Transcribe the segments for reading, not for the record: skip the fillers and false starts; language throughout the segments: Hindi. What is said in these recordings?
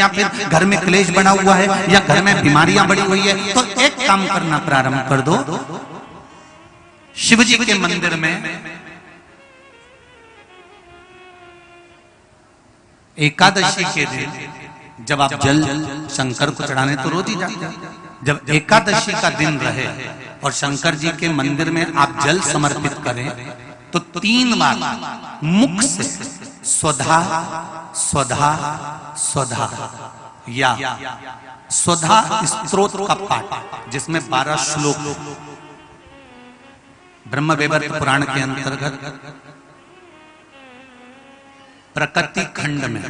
या फिर घर में क्लेश बना हुआ है या घर में बीमारियां बढ़ी हुई है, तो एक काम करना प्रारंभ कर दो। शिव जी के मंदिर में एकादशी के दिन जब आप जल शंकर को चढ़ाने तो रोज ही जाते हैं, जब एकादशी का दिन रहे और शंकर जी के मंदिर में आप जल समर्पित करें तो 3 बार मुख से स्वधा स्वधा स्वधा या स्वधा स्तोत्र का पाठ, जिसमें 12 श्लोक ब्रह्म वैवर्त पुराण के अंतर्गत प्रकृति खंड में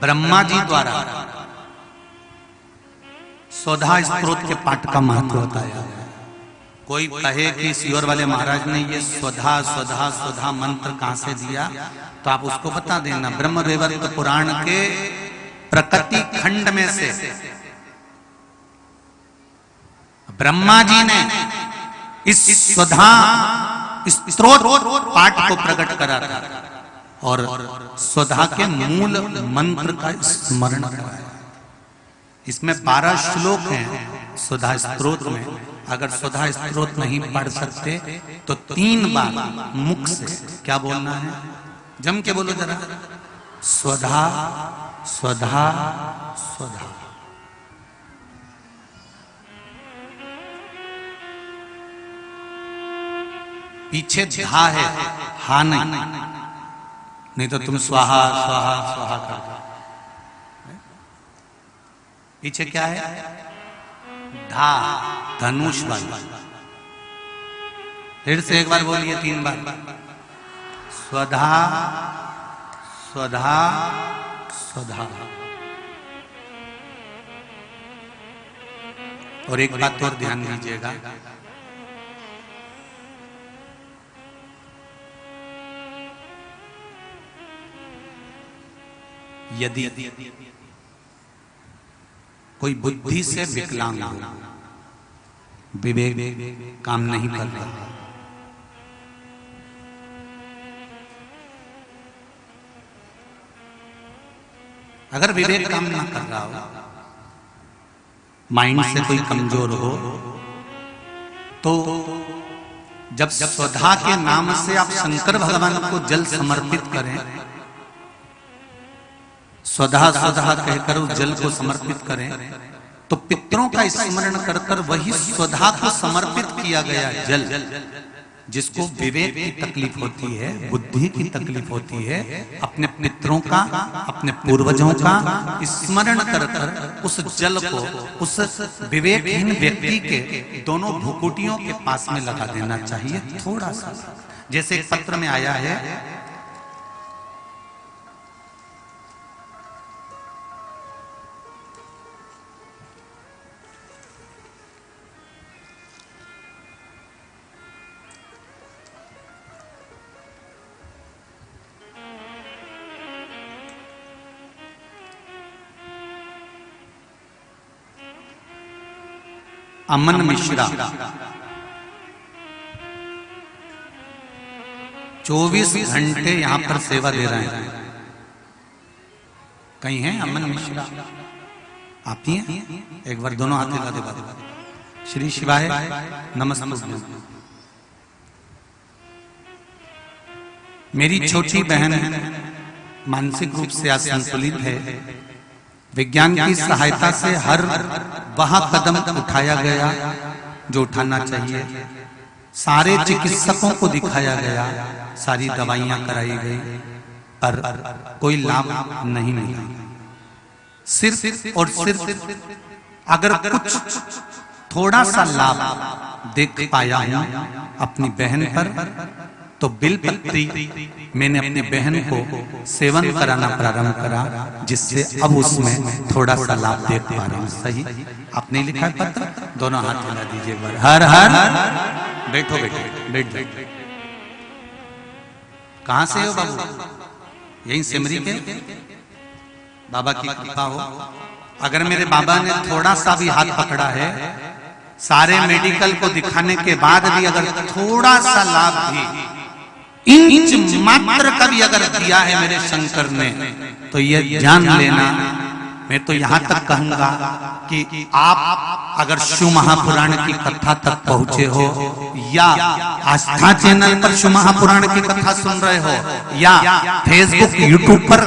ब्रह्मा जी द्वारा स्वधा स्तोत्र के पाठ का महत्व बताया है। कोई कहे कि सियोर वाले महाराज ने ये स्वधा स्वधा स्वधा मंत्र कहां से दिया, तो आप उसको बता देना। ब्रह्म वैवर्त पुराण के प्रकृति खंड में से ब्रह्मा जी ने इस स्वधा स्तोत्र पाठ को प्रकट करा था और स्वधा के मूल मंत्र का स्मरण कराया। इसमें 12 श्लोक हैं स्वधा स्तोत्र में। अगर स्वधा स्तोत्र नहीं पढ़ सकते तो 3 बार मुख से क्या बोलना है, जम के बोलो जरा, स्वधा स्वधा स्वधा। पीछे धा है, हा नहीं तो तुम स्वाहा स्वाहा स्वाहा कर। पीछे क्या है, धा, धनुष वाला। फिर से एक बार बोलिए 3 बार, स्वधा स्वधा स्वधा। और एक बात और ध्यान दीजिएगा, यदि कोई बुद्धि से विकलांग हो, विवेक काम नहीं कर रहा, अगर विवेक काम ना कर रहा हो, माइंड से कोई कमजोर हो, तो जब स्वधा के नाम से आप शंकर भगवान को जल समर्पित करें, स्वधा स्वधा कहकर उस जल को समर्पित करें, तो पितरों का स्मरण कर कर वही स्वधा को समर्पित किया गया जल, जिसको विवेक की तकलीफ होती है, बुद्धि की तकलीफ होती है, अपने पितरों का, अपने पूर्वजों का स्मरण कर कर उस जल को उस विवेकहीन व्यक्ति के दोनों भुकुटियों के पास में लगा देना चाहिए थोड़ा सा। जैसे एक पत्र में आया है, अमन मिश्रा 24 घंटे यहां पर सेवा दे रहे हैं। कहीं हैं अमन मिश्रा? आती हैं? एक बार दोनों हाथ हिला दे। श्री शिवाय नमस्ते। मेरी छोटी बहन मानसिक रूप से असंतुलित है। विज्ञान की सहायता से हर वह कदम उठाया गया जो उठाना चाहिए, सारे चिकित्सकों को दिखाया गया, सारी दवाइयां कराई गई, पर कोई लाभ नहीं मिला। सिर्फ और सिर्फ अगर कुछ थोड़ा सा लाभ देख पाया हूं अपनी बहन पर, तो बिलपत्री मैंने अपनी बहन को सेवन कराना प्रारंभ करा, जिससे अब उसमें थोड़ा सा लाभ देख पा रहा हूं। सही आपने लिखा है पत्र? दोनों हाथ मिला दीजिए एक बार। हर हर। बैठो बैठो बैठ। कहां से हो बाबू? यही सिमरी के? बाबा की कृपा हो। अगर मेरे बाबा ने थोड़ा सा भी हाथ पकड़ा है, सारे मेडिकल को दिखाने के बाद भी अगर थोड़ा सा लाभ भी इंच मात्र का भी अगर दिया है मेरे शंकर ने, तो ये जान लेना, मैं तो यहां तक कहूंगा कि आप अगर शिव महापुराण की कथा तक पहुंचे हो, या आस्था चैनल पर शिव महापुराण की कथा सुन रहे हो, या फेसबुक यूट्यूब पर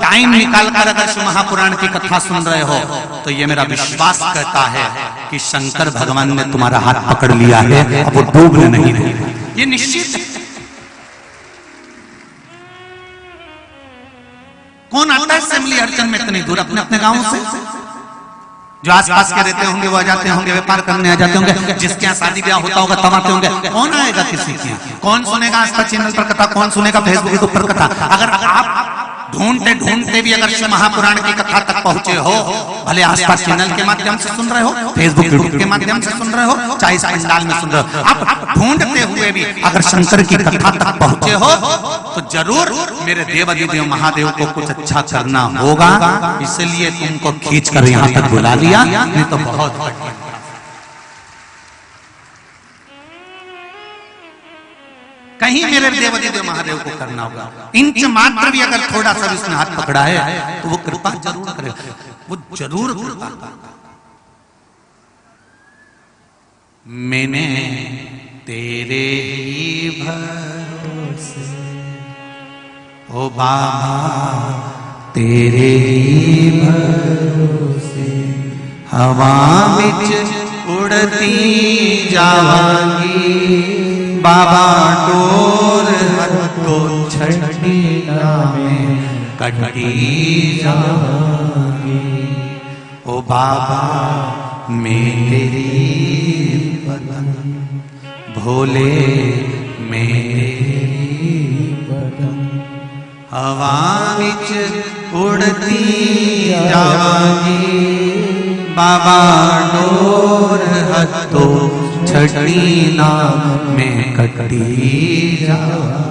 टाइम निकालकर अगर शिव महापुराण की कथा सुन रहे हो, तो ये मेरा विश्वास कहता है कि शंकर भगवान ने तुम्हारा हाथ पकड़ लिया है, अब वो डूबने नहीं देंगे, ये निश्चित है। कौन आता है असेंबली अर्चन में इतनी दूर अपने अपने गांवों से? जो आसपास के रहते होंगे वो आ जाते होंगे, व्यापार करने आ जाते होंगे, जिसके यहाँ शादी ब्याह होता होगा तब आते होंगे। कौन आएगा किसी के यहाँ? कौन सुनेगा आस्था चैनल पर कथा? कौन सुनेगा फेसबुक पर कथा? अगर आप ढूंढते ढूंढते भी अगर शिव महापुराण की कथा तक पहुंचे हो, भले आस्था चैनल के माध्यम से सुन रहे हो, फेसबुक यूट्यूब के माध्यम से सुन रहे हो, चाहे इस पंडाल में सुन रहे हो, आप ढूंढते हुए भी अगर शंकर की कथा तक पहुंचे हो, तो जरूर मेरे देवाधिदेव महादेव को कुछ अच्छा करना होगा, इसलिए तुमको खींच कर यहां तक बुला लिया, नहीं तो बहुत बढ़िया। कहीं मेरे देवाधिदेव महादेव को करना होगा। इंच मात्र भी अगर थोड़ा सा भी उसने हाथ पकड़ा है, तो वो कृपा जरूर करेगा, वो जरूर कृपा करेगा। मैंने तेरे ही भरोसे, ओ बाबा तेरे ही भरोसे, हवा बिच उड़ती जावांगी, बाबा टोर हत्तो छठी में कटी जावांगी, ओ बाबा मेरी पतंग, भोले मेरी पतंग, हवा बिच उड़ती जावांगी, बाबा डोर हत्तो छठी में कटी जावांगी।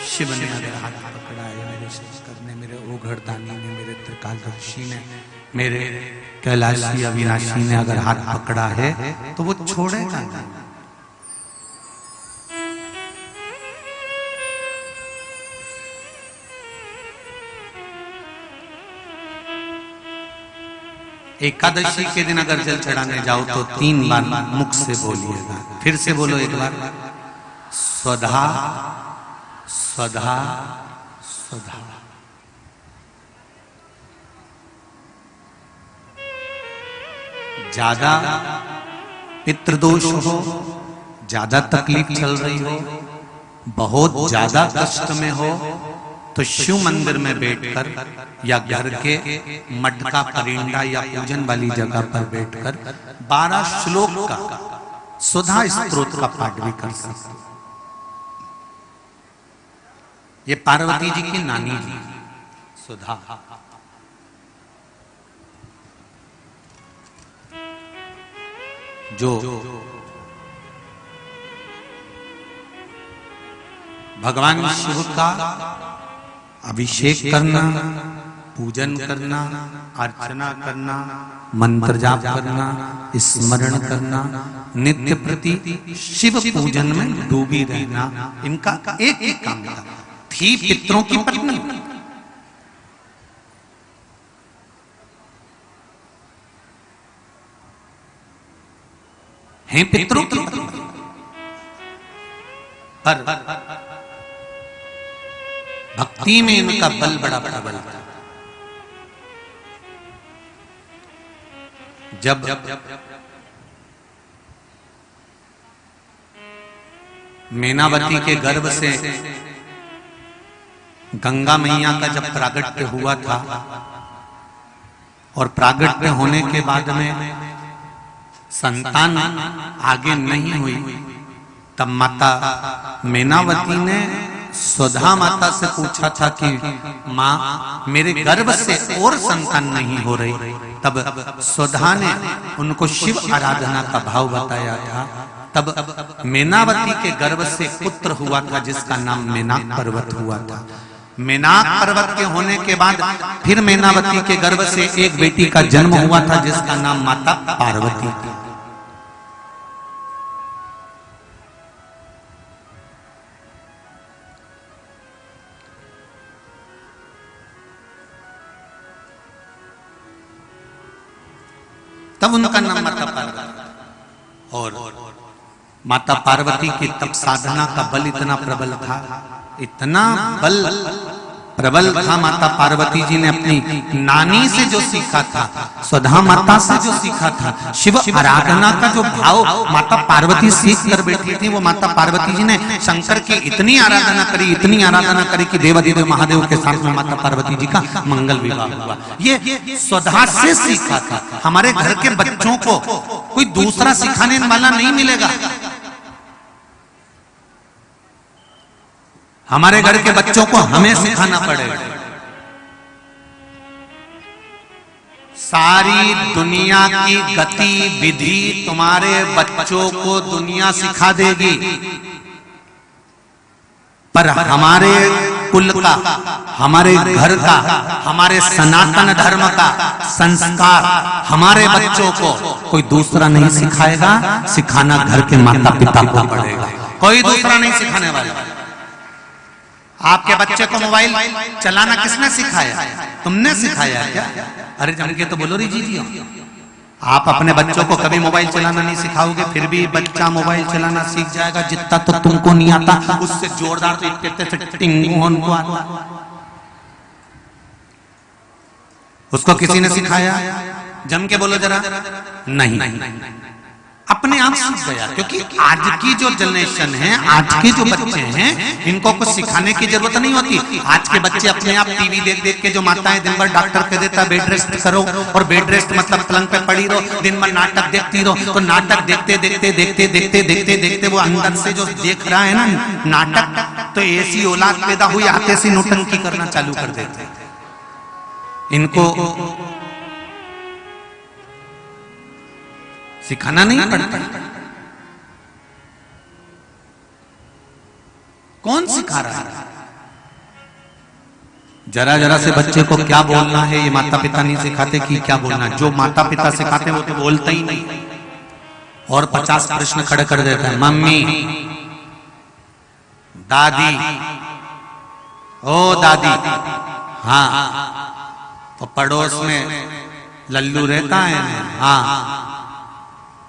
शिव ने मेरा हाथ पकड़ा है, मेरे शंकर ने, मेरे ओघड़दानी ने, मेरे त्रिकालदर्शी ने, मेरे कैलाशी अविनाशी ने अगर हाथ पकड़ा है, तो वो छोड़ेगा नहीं। एकादशी के दिन अगर जल चढ़ाने जाओ तो 3 बार मुख से बोलिएगा, फिर से बोलो एक बार, स्वधा स्वधा स्वधा। ज्यादा पितृदोष हो, ज्यादा तकलीफ चल रही हो, बहुत ज्यादा कष्ट में हो, तो शिव मंदिर में बैठकर या घर के मठ का परिंदा या पूजन वाली जगह पर बैठकर 12 श्लोक का सुधा स्तोत्र का पाठ भी कर सकते। ये पार्वती जी की नानी जी सुधा, जो भगवान शिव का अभिषेक करना, पूजन करना, अर्चना करना, मंत्र जाप करना, स्मरण करना, नित्य प्रति शिव पूजन में डूबी रहना, इनका एक एक काम था। थी पितरों की पत्नी, हैं पितरों की पत्नी, पर भक्ति में इनका बल बड़ा प्रबल था। जब मैनावती के गर्भ से गंगा मैया का जब प्रागट्य हुआ था, और प्रागट्य होने के बाद में संतान आगे नहीं हुई, तब माता मैनावती ने सुधा माता से पूछा था कि माँ मेरे गर्भ से और संतान नहीं हो रही। तब सुधा ने उनको शिव आराधना का भाव बताया था। तब मैनावती के गर्भ से पुत्र हुआ था जिसका नाम मैनाक पर्वत हुआ था। मैनाक पर्वत के होने के बाद फिर मैनावती के गर्भ से एक बेटी का जन्म हुआ था जिसका नाम माता पार्वती थी। तब उनका नाम माता पार्वती। और माता पार्वती की तब साधना का बल इतना प्रबल था, इतना बल प्रबल था। माता पार्वती जी ने अपनी नानी से जो सीखा था, स्वधा माता से जो सीखा था, शिव आराधना का जो भाव माता पार्वती सीख कर बैठी थी, वो माता पार्वती जी ने शंकर की इतनी आराधना करी, इतनी आराधना करी कि देवाधिदेव महादेव के साथ में माता पार्वती जी का मंगल विवाह हुआ। ये स्वधा से सीखा था। हमारे घर के बच्चों को कोई दूसरा सिखाने वाला नहीं मिलेगा। हमारे घर के बच्चों को हमें सिखाना पड़ेगा। सारी दुनिया की गतिविधि तुम्हारे बच्चों को दुनिया सिखा देगी, पर हमारे कुल का, हमारे घर का, हमारे सनातन धर्म का संस्कार हमारे बच्चों को कोई दूसरा नहीं सिखाएगा। सिखाना घर के माता पिता को पड़ेगा, कोई दूसरा नहीं सिखाने वाला। आपके बच्चे को मोबाइल चलाना किसने सिखाया? तुमने सिखाया क्या? अरे जम के तो बोलो री जी। आप अपने बच्चों को कभी मोबाइल चलाना नहीं सिखाओगे, फिर भी बच्चा मोबाइल चलाना सीख जाएगा। जितना तो तुमको नहीं आता, उससे जोरदार तो कहते थे टिंगू उनको आता। उसको किसी ने सिखाया? जम के बोलो जरा। नहीं, अपने आप सीख गया। क्योंकि आज की जो जनरेशन है, आज के जो बच्चे हैं, इनको कुछ सिखाने की जरूरत नहीं होती। आज के बच्चे अपने आप टीवी देख देख के, जो माताएं दिन भर डॉक्टर कह देता बेड रेस्ट करो, और बेड रेस्ट मतलब पलंग पे पड़ी रहो, दिन भर नाटक देखती रहो, तो नाटक देखते देखते देखते देखते देखते देखते वो अंदर से जो देख रहा है ना नाटक, तो ऐसी औलाद पैदा हुई आते से नौटंकी करना चालू कर देते। इनको सिखाना नहीं पड़ता। कौन सिखा रहा है? जरा जरा से बच्चे को क्या बोलना है ये माता पिता नहीं सिखाते कि क्या बोलना। जो माता पिता सिखाते हैं वो तो बोलता ही नहीं, और 50 प्रश्न खड़े कर देता है। मम्मी, दादी, ओ दादी, हाँ, तो पड़ोस में लल्लू रहता है, हाँ,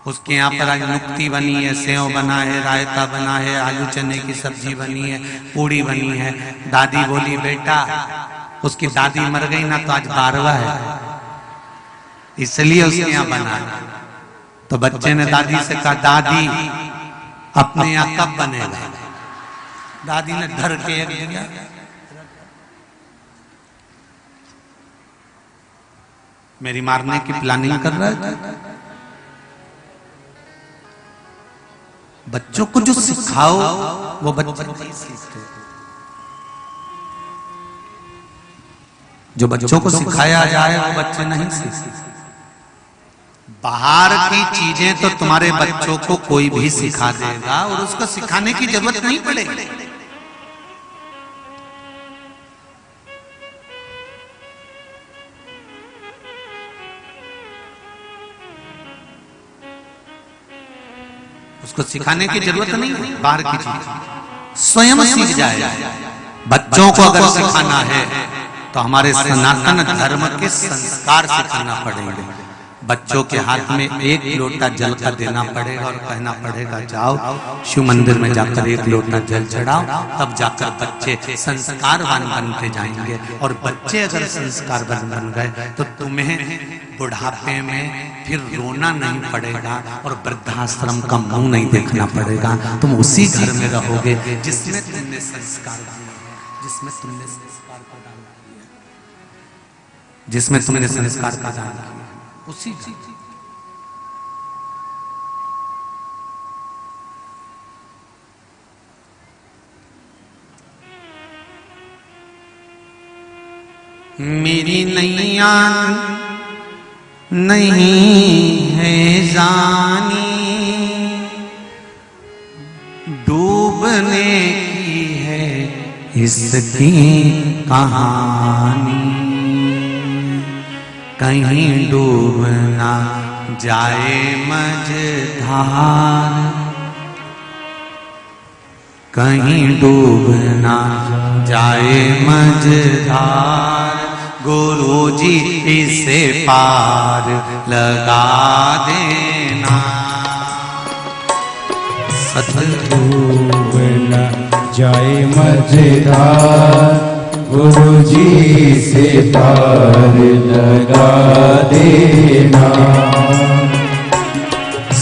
उसके यहाँ पर आज नुक्ती बनी है, सेव बना है, रायता बना है, आलू चने की सब्जी बनी है, पूड़ी बनी है। दादी बोली बेटा, उसकी दादी मर गई ना, तो आज 12वां है, इसलिए उसके यहाँ बना है। तो बच्चे ने दादी से कहा दादी अपने यहाँ कब बनेगा? दादी ने धर के एक दिया। मेरी मारने की प्लानिंग कर रहा है। बच्चों को जो सिखाओ वो बच्चे नहीं सीखते। जो बच्चों को सिखाया जाए वो बच्चे नहीं सीखते। बाहर की चीजें तो तुम्हारे बच्चों को कोई भी सिखा देगा, और उसको सिखाने की जरूरत नहीं पड़ेगी। उसको सिखाने की जरूरत नहीं है। बाहर की चीज स्वयं सीख जाए। बच्चों को अगर सिखाना है तो हमारे सनातन धर्म के संस्कार सिखाना पड़ेंगे। बच्चों के हाथ में एक लोटा जल का देना पड़ेगा और कहना पड़ेगा जाओ शिव मंदिर में जाकर एक लोटा जल चढ़ाओ, तब जाकर बच्चे संस्कारवान बनते जाएंगे। और बच्चे अगर संस्कारवान बन गए तो तुम्हें बुढ़ापे में फिर रोना नहीं पड़ेगा और वृद्धाश्रम का मुंह नहीं देखना पड़ेगा। तुम उसी घर में रहोगे जिसमें तुमने संस्कार दिए, जिसमें तुमने संस्कार प्रदान किया, जिसमें तुमने संस्कार प्रदान किया, उसी मेरी नैया नहीं है जानी, डूबने की है इसकी कहानी। कहीं डूब ना जाए मझधार, कहीं डूब ना जाए मझधार, गुरुजी इसे पार लगा देना। सतगुरु न जाए मझधार, गुरुजी से पार लगा देना।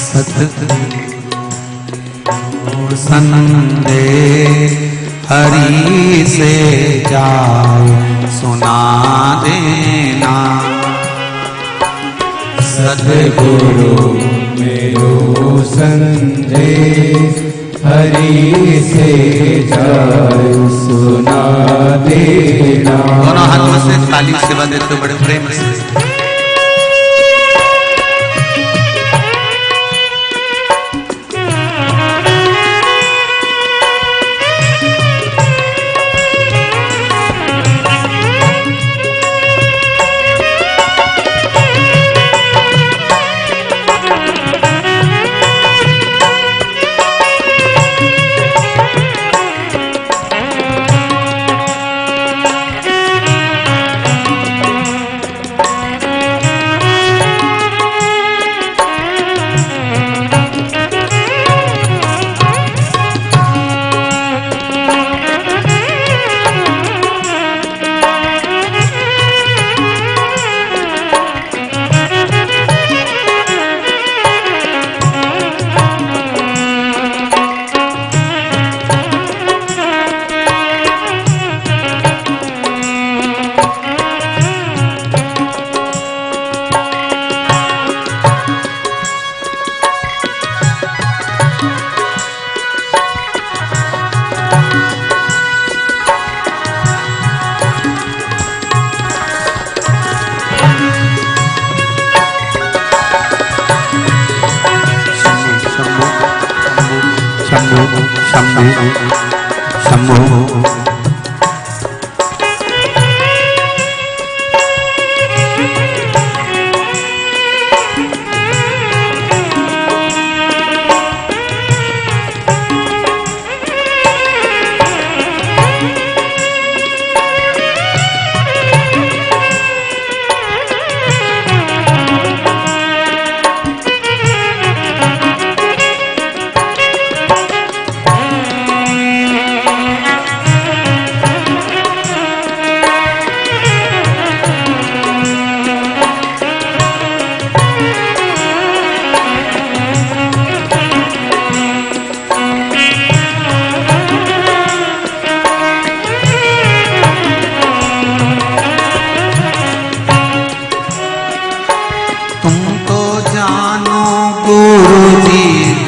सतगुरु संदेश हरि से जाए सुना देना। सतगुरु मेरो संदेश हरि से जाए सुना देना। दोनों हाथों से ताली सेवा देते बड़े प्रेम से।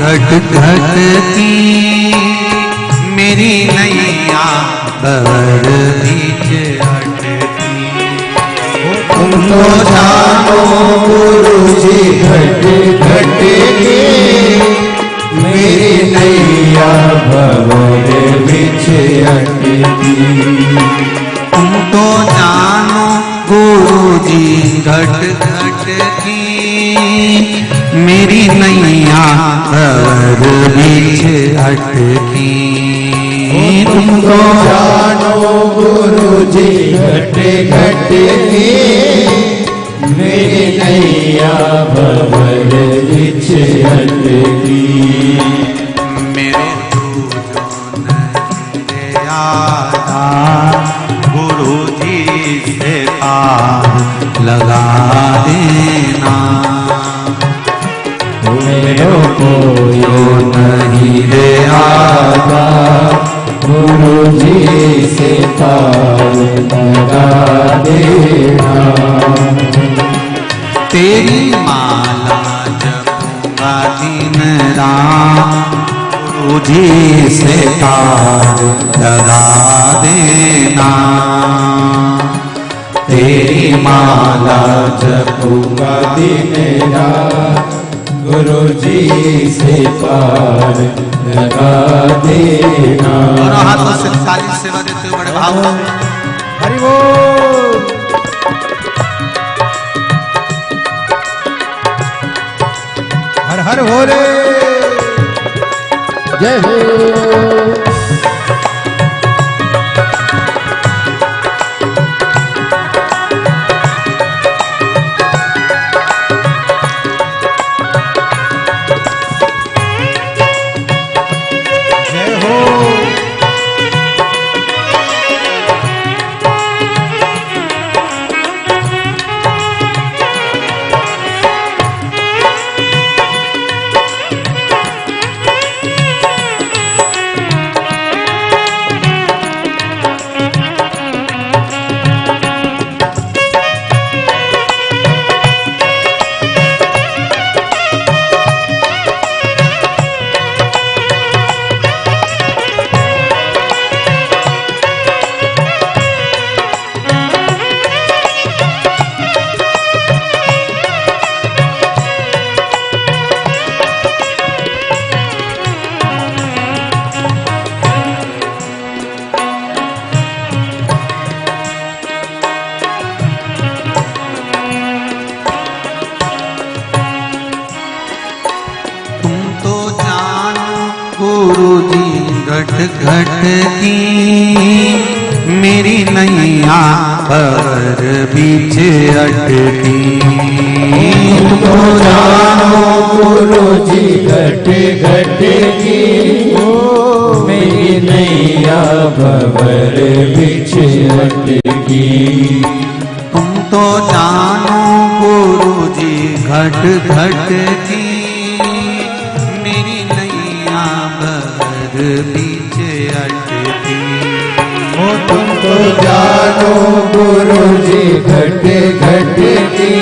घट घट की मेरी नैया बर बीच अटकी। तुम तो जानो गुरुजी घट घट की मेरी नैया भंवर बीच अटकी। तुम तो जानो गुरुजी घट घट की मेरी नैया भंवर बीच अटकी। तुम तो जानो गुरुजी घट घट की मेरी नैया भंवर बीच अटकी। मेरे तुझो नहीं आता गुरुजी से पार लगा देना। मेरे कोई नहीं रे आता गुरुजी से पार लगा देना। तेरी माला जपूंगा दिन रात गुरुजी से पार लगा देना। तेरी माला जपूंगा दिन रात गुरुजी से पार लगा देना। और हाथों से ताली सेवा देते हुए बड़े भाव हरि बोल। हर हर भोले जय हो। गुरुजी घट घट की मेरी नैया पर बीच अटकी। तो जानो गुरुजी घट घट की मेरी नैया भंवर बीच अटकी। तुम तो जानो गुरुजी घट घट की मेरी नैया भंवर बीच अटकी। तुम तो जानो गुरुजी घट घट की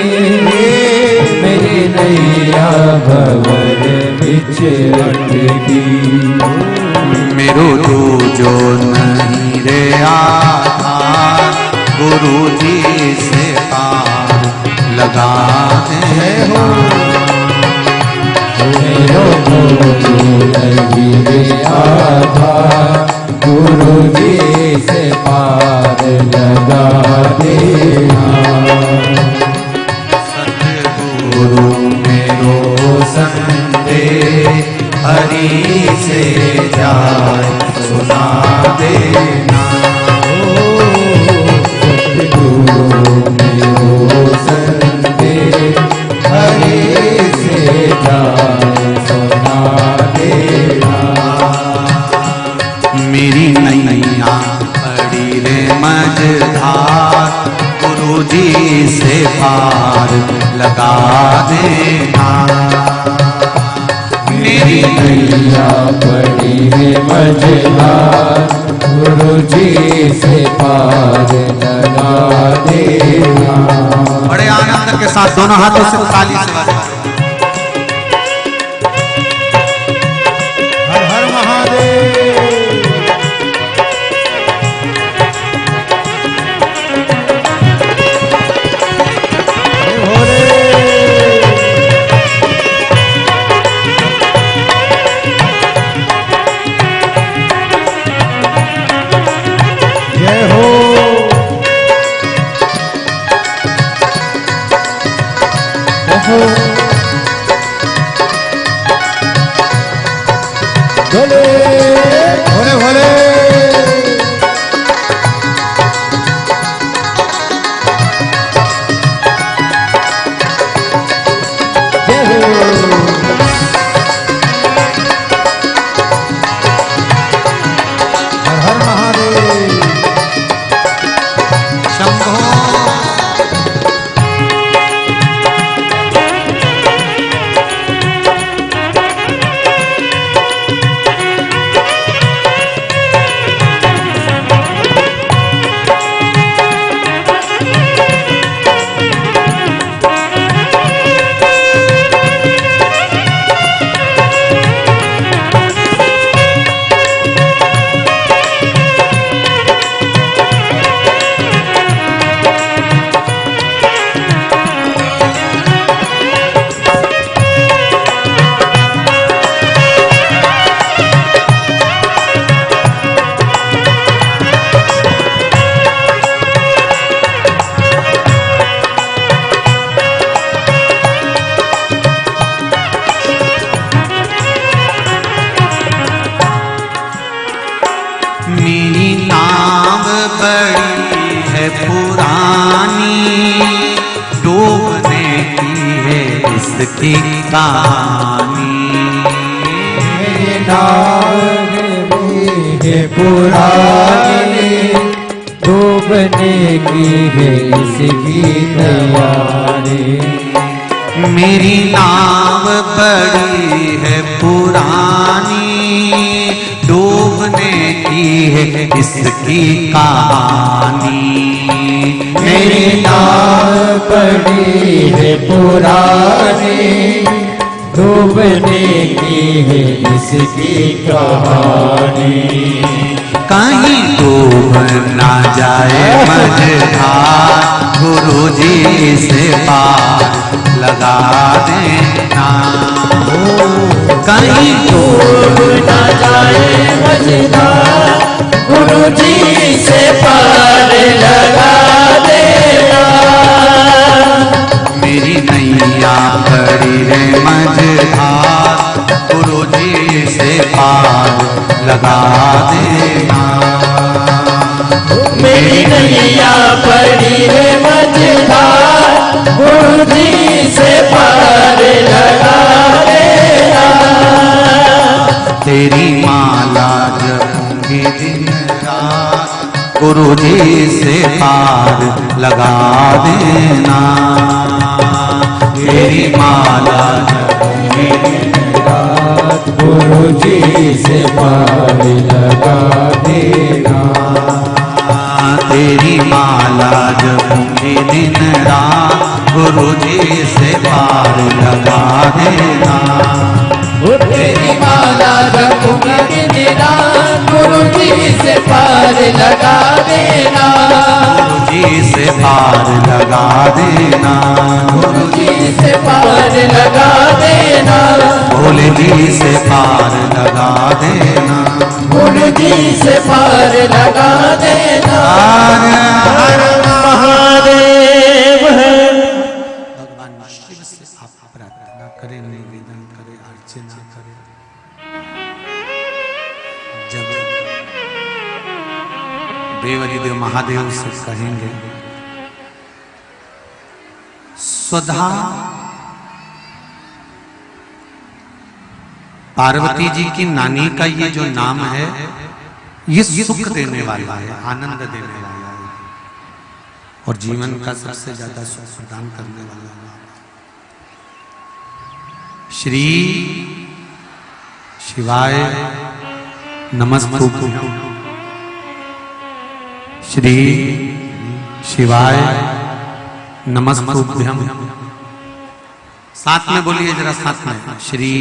मेरी नैया भंवर बीच अटकी। मेरो जो नहीं रे आधार गुरुजी से पार लगा देना। मेरो जो नहीं रे आधार गुरुजी से पार लगा देना। सतगुरु मेरो संदेह हरि से जाए सुना देना। सतगुरु मेरो संदेह हरि से जाए सुना देना। मेरी नैया पड़ी रे मझधार गुरुजी से पार लगा देना। मेरी नैया पड़ी है मझधार गुरुजी से पार लगा देना। बड़े आनंद के साथ दोनों हाथों से ताली से बजाओ। हर हर महादेव। भोले भोले भोले हर हर महादेव। शंभो मेरी नाव बड़ी है पुरानी डूबने की है इसकी कहानी। मेरी नाव है पुरानी डूबने की है इसकी तैयारी। मेरी नाव बड़ी है पुरानी डूबने की है इसकी कहानी। मेरी नाव बड़ी है पुरानी डूबने की है इसकी कहानी। कहीं डूब ना जाए मझधार गुरुजी से पार लगा देना। कहीं डूब ना जाए मझधार गुरुजी से पार लगा देना। मेरी नैया बड़ी रे मझधार गुरुजी से पार लगा देना। मेरी नैया पड़ी है मझधार, गुरु जी से पार लगा देना। तेरी माला जपूंगी दिन रात, गुरु जी से पार लगा देना। तेरी माला जपूंगी दिन रात, गुरु जी से पार लगा देना। तेरी माला जपूंगी दिन रात, गुरु जी से पार लगा देना। तेरी माला जपूंगी दिन रात, गुरु जी से पार लगा देना। गुरु जी से पार लगा देना। गुरु जी से पार लगा देना। भोले जी से पार लगा देना। गुरु जी से पार लगा देना। हर हर महादेव। भगवान शिव से आप प्रार्थना करें, निवेदन करें, अर्चना करें। जब देवरिदेव महादेव से कहेंगे स्वधा पार्वती जी की नानी का ये जो नाम है, ये सुख देने वाला है, आनंद देने वाला है और जीवन का सबसे ज्यादा सुख प्रदान करने वाला है। श्री शिवाय नमस्तुभ्यं। श्री शिवाय नमस्तुभ्यं। साथ में बोलिए जरा, साथ में। श्री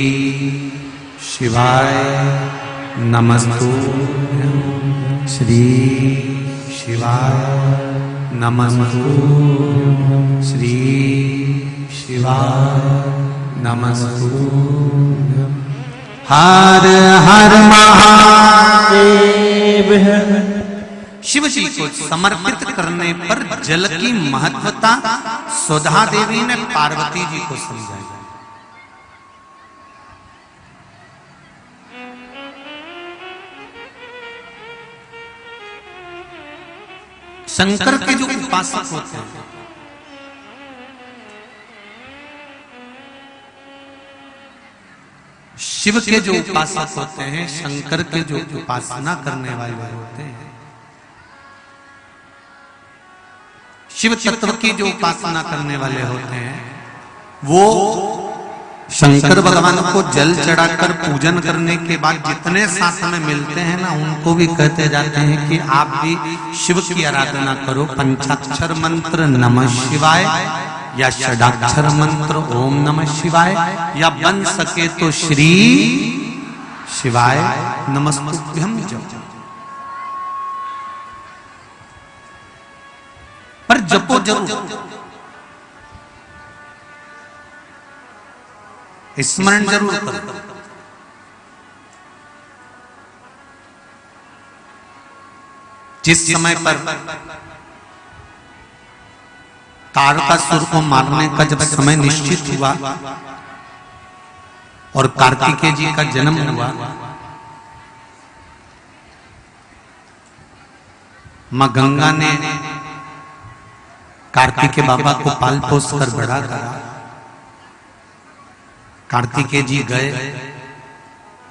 शिवाय नमस्तुभ्यं। श्री शिवाय नमस्तुभ्यं। श्री शिवाय नमस्तुभ्यं। हर हर महादेव। शिव जी को समर्पित करने पर जल की महत्वता सुधा देवी ने पार्वती जी को समझाई। शंकर के जो उपासक होते हैं, शिव के जो उपासक होते हैं, शंकर के जो उपासना करने वाले होते हैं, शिव तत्व की जो उपासना करने वाले होते हैं, वो शंकर भगवान को जल चढ़ाकर पूजन करने के बाद जितने साथ में मिलते हैं ना, उनको भी कहते जाते हैं कि आप भी शिव की आराधना करो। पंचाक्षर मंत्र नमः शिवाय या षडाक्षर मंत्र ओम नमः शिवाय, या बन सके तो श्री शिवाय नमस्तुभ्यं जपो। पर जपो जरूर, स्मरण जरूर करो। जिस समय पर तारकासुर को मारने का जब समय निश्चित हुआ और कार्तिकेय जी का जन्म हुआ, मां गंगा ने कार्तिकेय बाबा को पाल पोस कर बड़ा करा। कार्तिकेय जी गए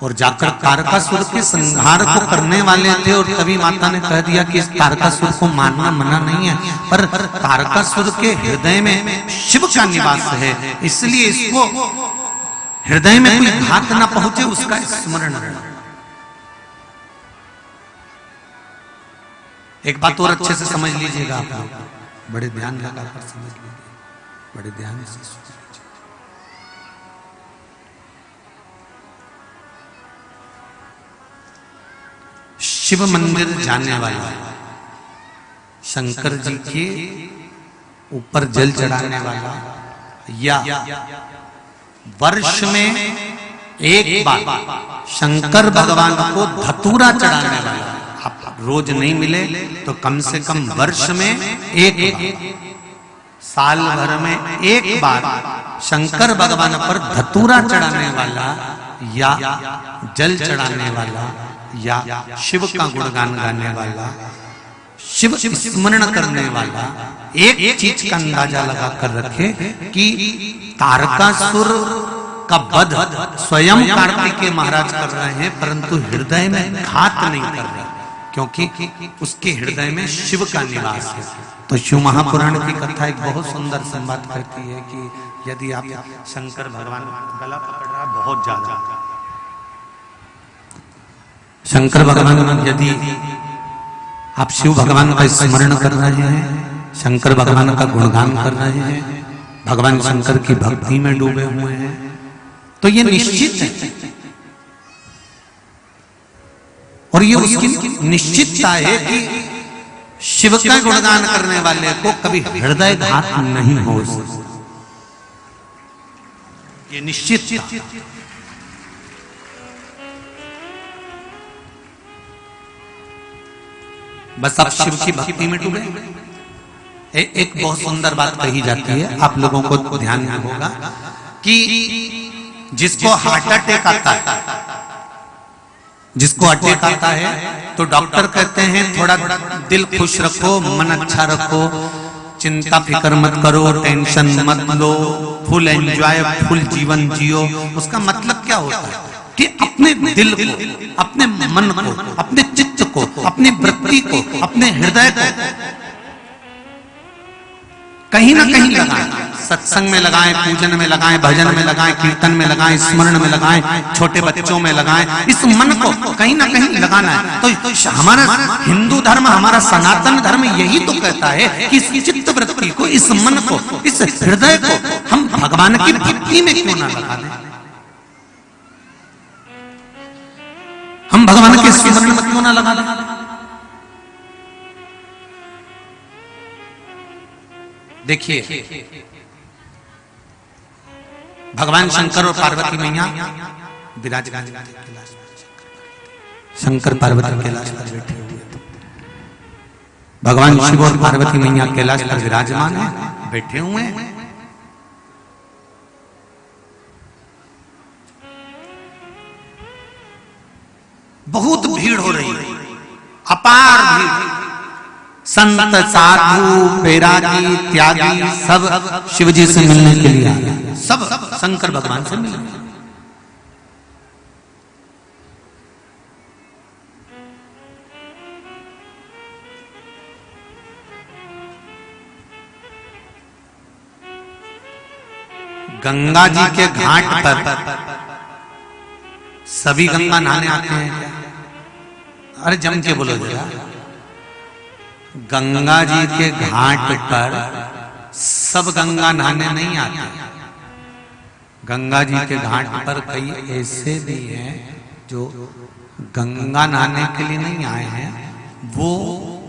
और जाकर तारकासुर के संहार को करने वाले थे, और तभी माता ने कह दिया कि इस तारकासुर को मारना मना नहीं है, पर तारकासुर के हृदय में शिव का निवास है, इसलिए इसको हृदय में कोई घात ना पहुंचे उसका स्मरण रहे। एक बात और अच्छे से समझ लीजिएगा, आप लोग बड़े ध्यान लगाकर समझ लीजिए, बड़े ध्यान से सुन लीजिए। शिव मंदिर जाने वाला, शंकर जी के ऊपर जल चढ़ाने वाला, या वर्ष में एक बार शंकर भगवान को धतूरा चढ़ाने वाला, आप रोज नहीं मिले तो कम से कम वर्ष में एक बार, साल भर में एक बार शंकर भगवान पर धतूरा चढ़ाने वाला या जल चढ़ाने वाला या शिव का गुणगान गाने वाला, शिव स्मरण करने वाला एक चीज का अंदाजा लगा कर रखे कि तारकासुर का वध स्वयं कार्तिकेय महाराज कर रहे हैं, परंतु हृदय में घात नहीं कर रहे, क्योंकि उसके हृदय में शिव का निवास है। तो शिव महापुराण की कथा एक बहुत सुंदर संवाद करती है कि यदि आप शंकर भगवान, गला पकड़ रहा बहुत ज्यादा, शंकर भगवान यदि आप शिव भगवान का स्मरण कर रहे हैं, शंकर भगवान का गुणगान कर रहे हैं, भगवान शंकर की भक्ति में डूबे हुए हैं, तो ये निश्चित है और ये उसकी निश्चितता है कि शिव का गुणगान करने वाले को कभी हृदय घात नहीं हो सकता, ये निश्चित। बस आप शिव की भक्ति में डूबे। एक बहुत सुंदर बात कही जाती है, आप लोगों को ध्यान में होगा कि जिसको हार्ट अटैक आता है, जिसको अटैक आता है तो डॉक्टर कहते हैं थोड़ा दिल खुश रखो, मन अच्छा रखो, चिंता फिक्र मत करो, टेंशन मत लो, फुल एंजॉय, फुल जीवन जियो। उसका मतलब क्या होता है कि अपने दिल को, अपने मन को, अपने चित्त को, अपनी वृत्ति को, अपने हृदय को कहीं ना कहीं लगाएं, सत्संग में लगाएं, पूजन में लगाएं, भजन में लगाएं, कीर्तन में लगाएं, स्मरण में लगाएं, छोटे बच्चों में लगाएं। इस मन को कहीं ना कहीं लगाना है। तो हमारा हिंदू धर्म, हमारा सनातन धर्म यही तो कहता है कि इस चित्त वृत्ति को, इस मन को, इस हृदय को हम भगवान की भक्ति में क्यों ना लगा दें, हम भगवान के स्मरण में क्यों ना लगा दें। देखिए, भगवान शंकर और पार्वती मैया विराजमान, शंकर पार्वती कैलाश पर बैठे हुए, भगवान शिव और पार्वती मैया कैलाश पर विराजमान है, बैठे हुए हैं। बहुत भीड़ हो रही है, अपार भीड़, संत साधु बैरागी त्यागी सब शिवजी से मिलने के लिए आए, सब शंकर भगवान से मिलने। गंगा जी के घाट पर सभी गंगा नहाने आते हैं क्या? अरे जम के बोलो जरा। गंगा जी के घाट पर सब गंगा नहाने नहीं आते। गंगा जी के घाट पर कई ऐसे भी हैं जो गंगा नहाने के लिए नहीं आए हैं, वो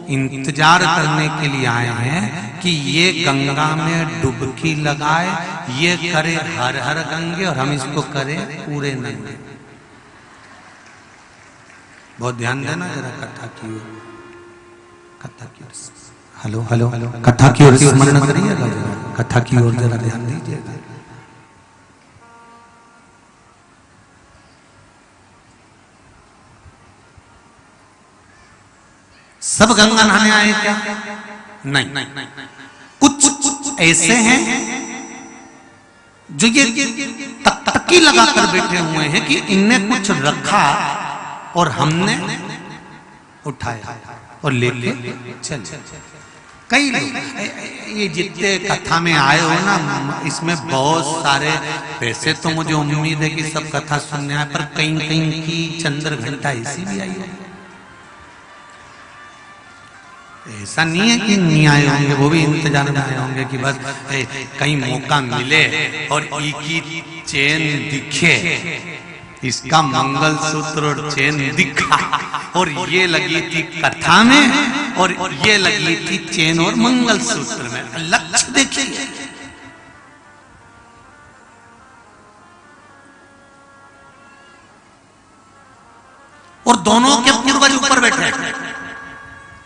इंतजार करने के लिए आए हैं कि ये गंगा में डुबकी लगाए, ये करे हर हर गंगे और हम इसको करें पूरे नंगे। बहुत ध्यान देना जरा कथा की ओर, कथा की ओर, हेलो हेलो कथा की ओर स्मरण करिएगा, कथा की ओर जरा ध्यान दीजिएगा। सब गंगा नहाने आए क्या? नहीं, कुछ ऐसे हैं जो ये तकतकी लगाकर बैठे हुए हैं कि इनने कुछ रखा और हमने उठाया और लेके चले। कई लोग ये जितने कथा में आए हो ना, इसमें बहुत सारे, वैसे तो मुझे उम्मीद है कि सब कथा सुनने आए, पर कहीं कहीं की चंद्र घंटा ऐसी भी आई है। ऐसा नहीं है कि नहीं आए होंगे, वो भी इंतजार में आए होंगे कि बस कहीं मौका मिले और ई की चेन दिखे, इसका मंगलसूत्र और चेन दिखा, और ये लगी थी कथा में और ये लगी थी चेन और मंगलसूत्र में। लक्ष्य देखिए, और दोनों के पूर्वज ऊपर बैठे हैं।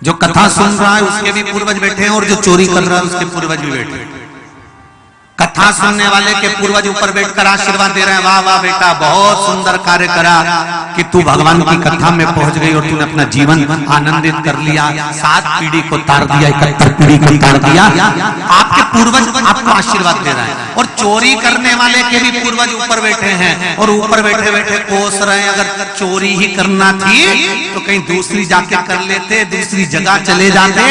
जो कथा सुन रहा है उसके भी पूर्वज बैठे हैं और जो चोरी कर रहा है उसके पूर्वज भी बैठे हैं। कथा सुनने वाले के पूर्वज ऊपर बैठकर आशीर्वाद दे रहे हैं, वाह वाह बेटा बहुत सुंदर कार्य करा कि तू भगवान की कथा में पहुंच गई और तूने अपना जीवन आनंदित कर लिया, 7 पीढ़ी को तार दिया, 71 पीढ़ी को तार दिया। आपके पूर्वज आपको आशीर्वाद दे रहे हैं। और चोरी करने वाले के भी पूर्वज ऊपर बैठे हैं और ऊपर बैठे बैठे कोस रहे हैं, अगर चोरी ही करना थी तो कहीं दूसरी जाके कर लेते, दूसरी जगह चले जाते,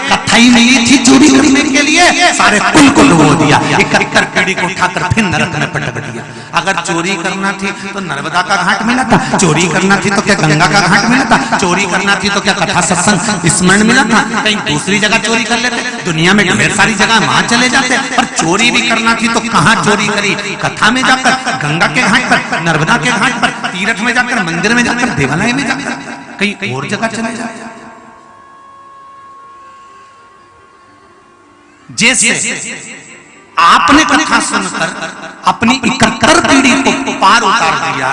कथा ही मिली थी चोरी करने के लिए, सारे कुल को डुबो दिया, 71 पीढ़ी को उठाकर फिर नरक में पटक दिया। अगर चोरी करना थी तो नर्मदा का घाट मिला था, चोरी करना थी तो क्या गंगा का घाट मिला था, चोरी करना थी तो क्या कथा सत्संग स्मरण मिला था, कहीं दूसरी जगह चोरी कर लेते, दुनिया में ढेर सारी जगह वहां चले जाते। पर चोरी भी करना थी तो कहां चोरी करी, कथा में जाकर, गंगा के घाट पर, नर्मदा के घाट पर, तीर्थ में जाकर, मंदिर में जाकर, देवालय में जाकर, कहीं और जगह चले जाते। जैसे आपने कथा सुनकर अपनी 71 पीढ़ी को पार उतार दिया,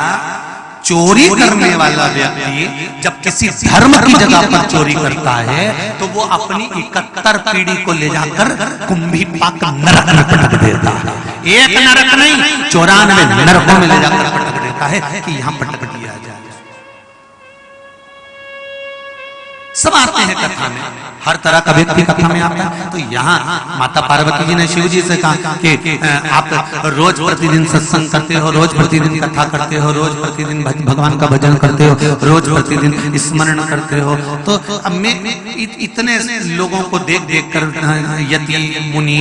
चोरी करने वाला व्यक्ति जब किसी धर्म की जगह पर चोरी करता है तो वो अपनी 71 पीढ़ी को ले जाकर कुंभी पाक नरक में पटक देता है। एक नरक नहीं, 94 नरकों में ले जाकर पटक देता है कि यहां पटक दिया जाए। सब आते हैं कथा में, हर तरह का व्यक्ति कथा में आता है। तो यहाँ माता पार्वती जी ने शिव जी से कहा कि आप रोज प्रतिदिन सत्संग करते हो, रोज प्रतिदिन कथा करते हो, रोज प्रतिदिन भगवान का भजन करते हो, रोज प्रतिदिन स्मरण करते हो, तो अब मैं इतने लोगों को देख देख कर यति मुनि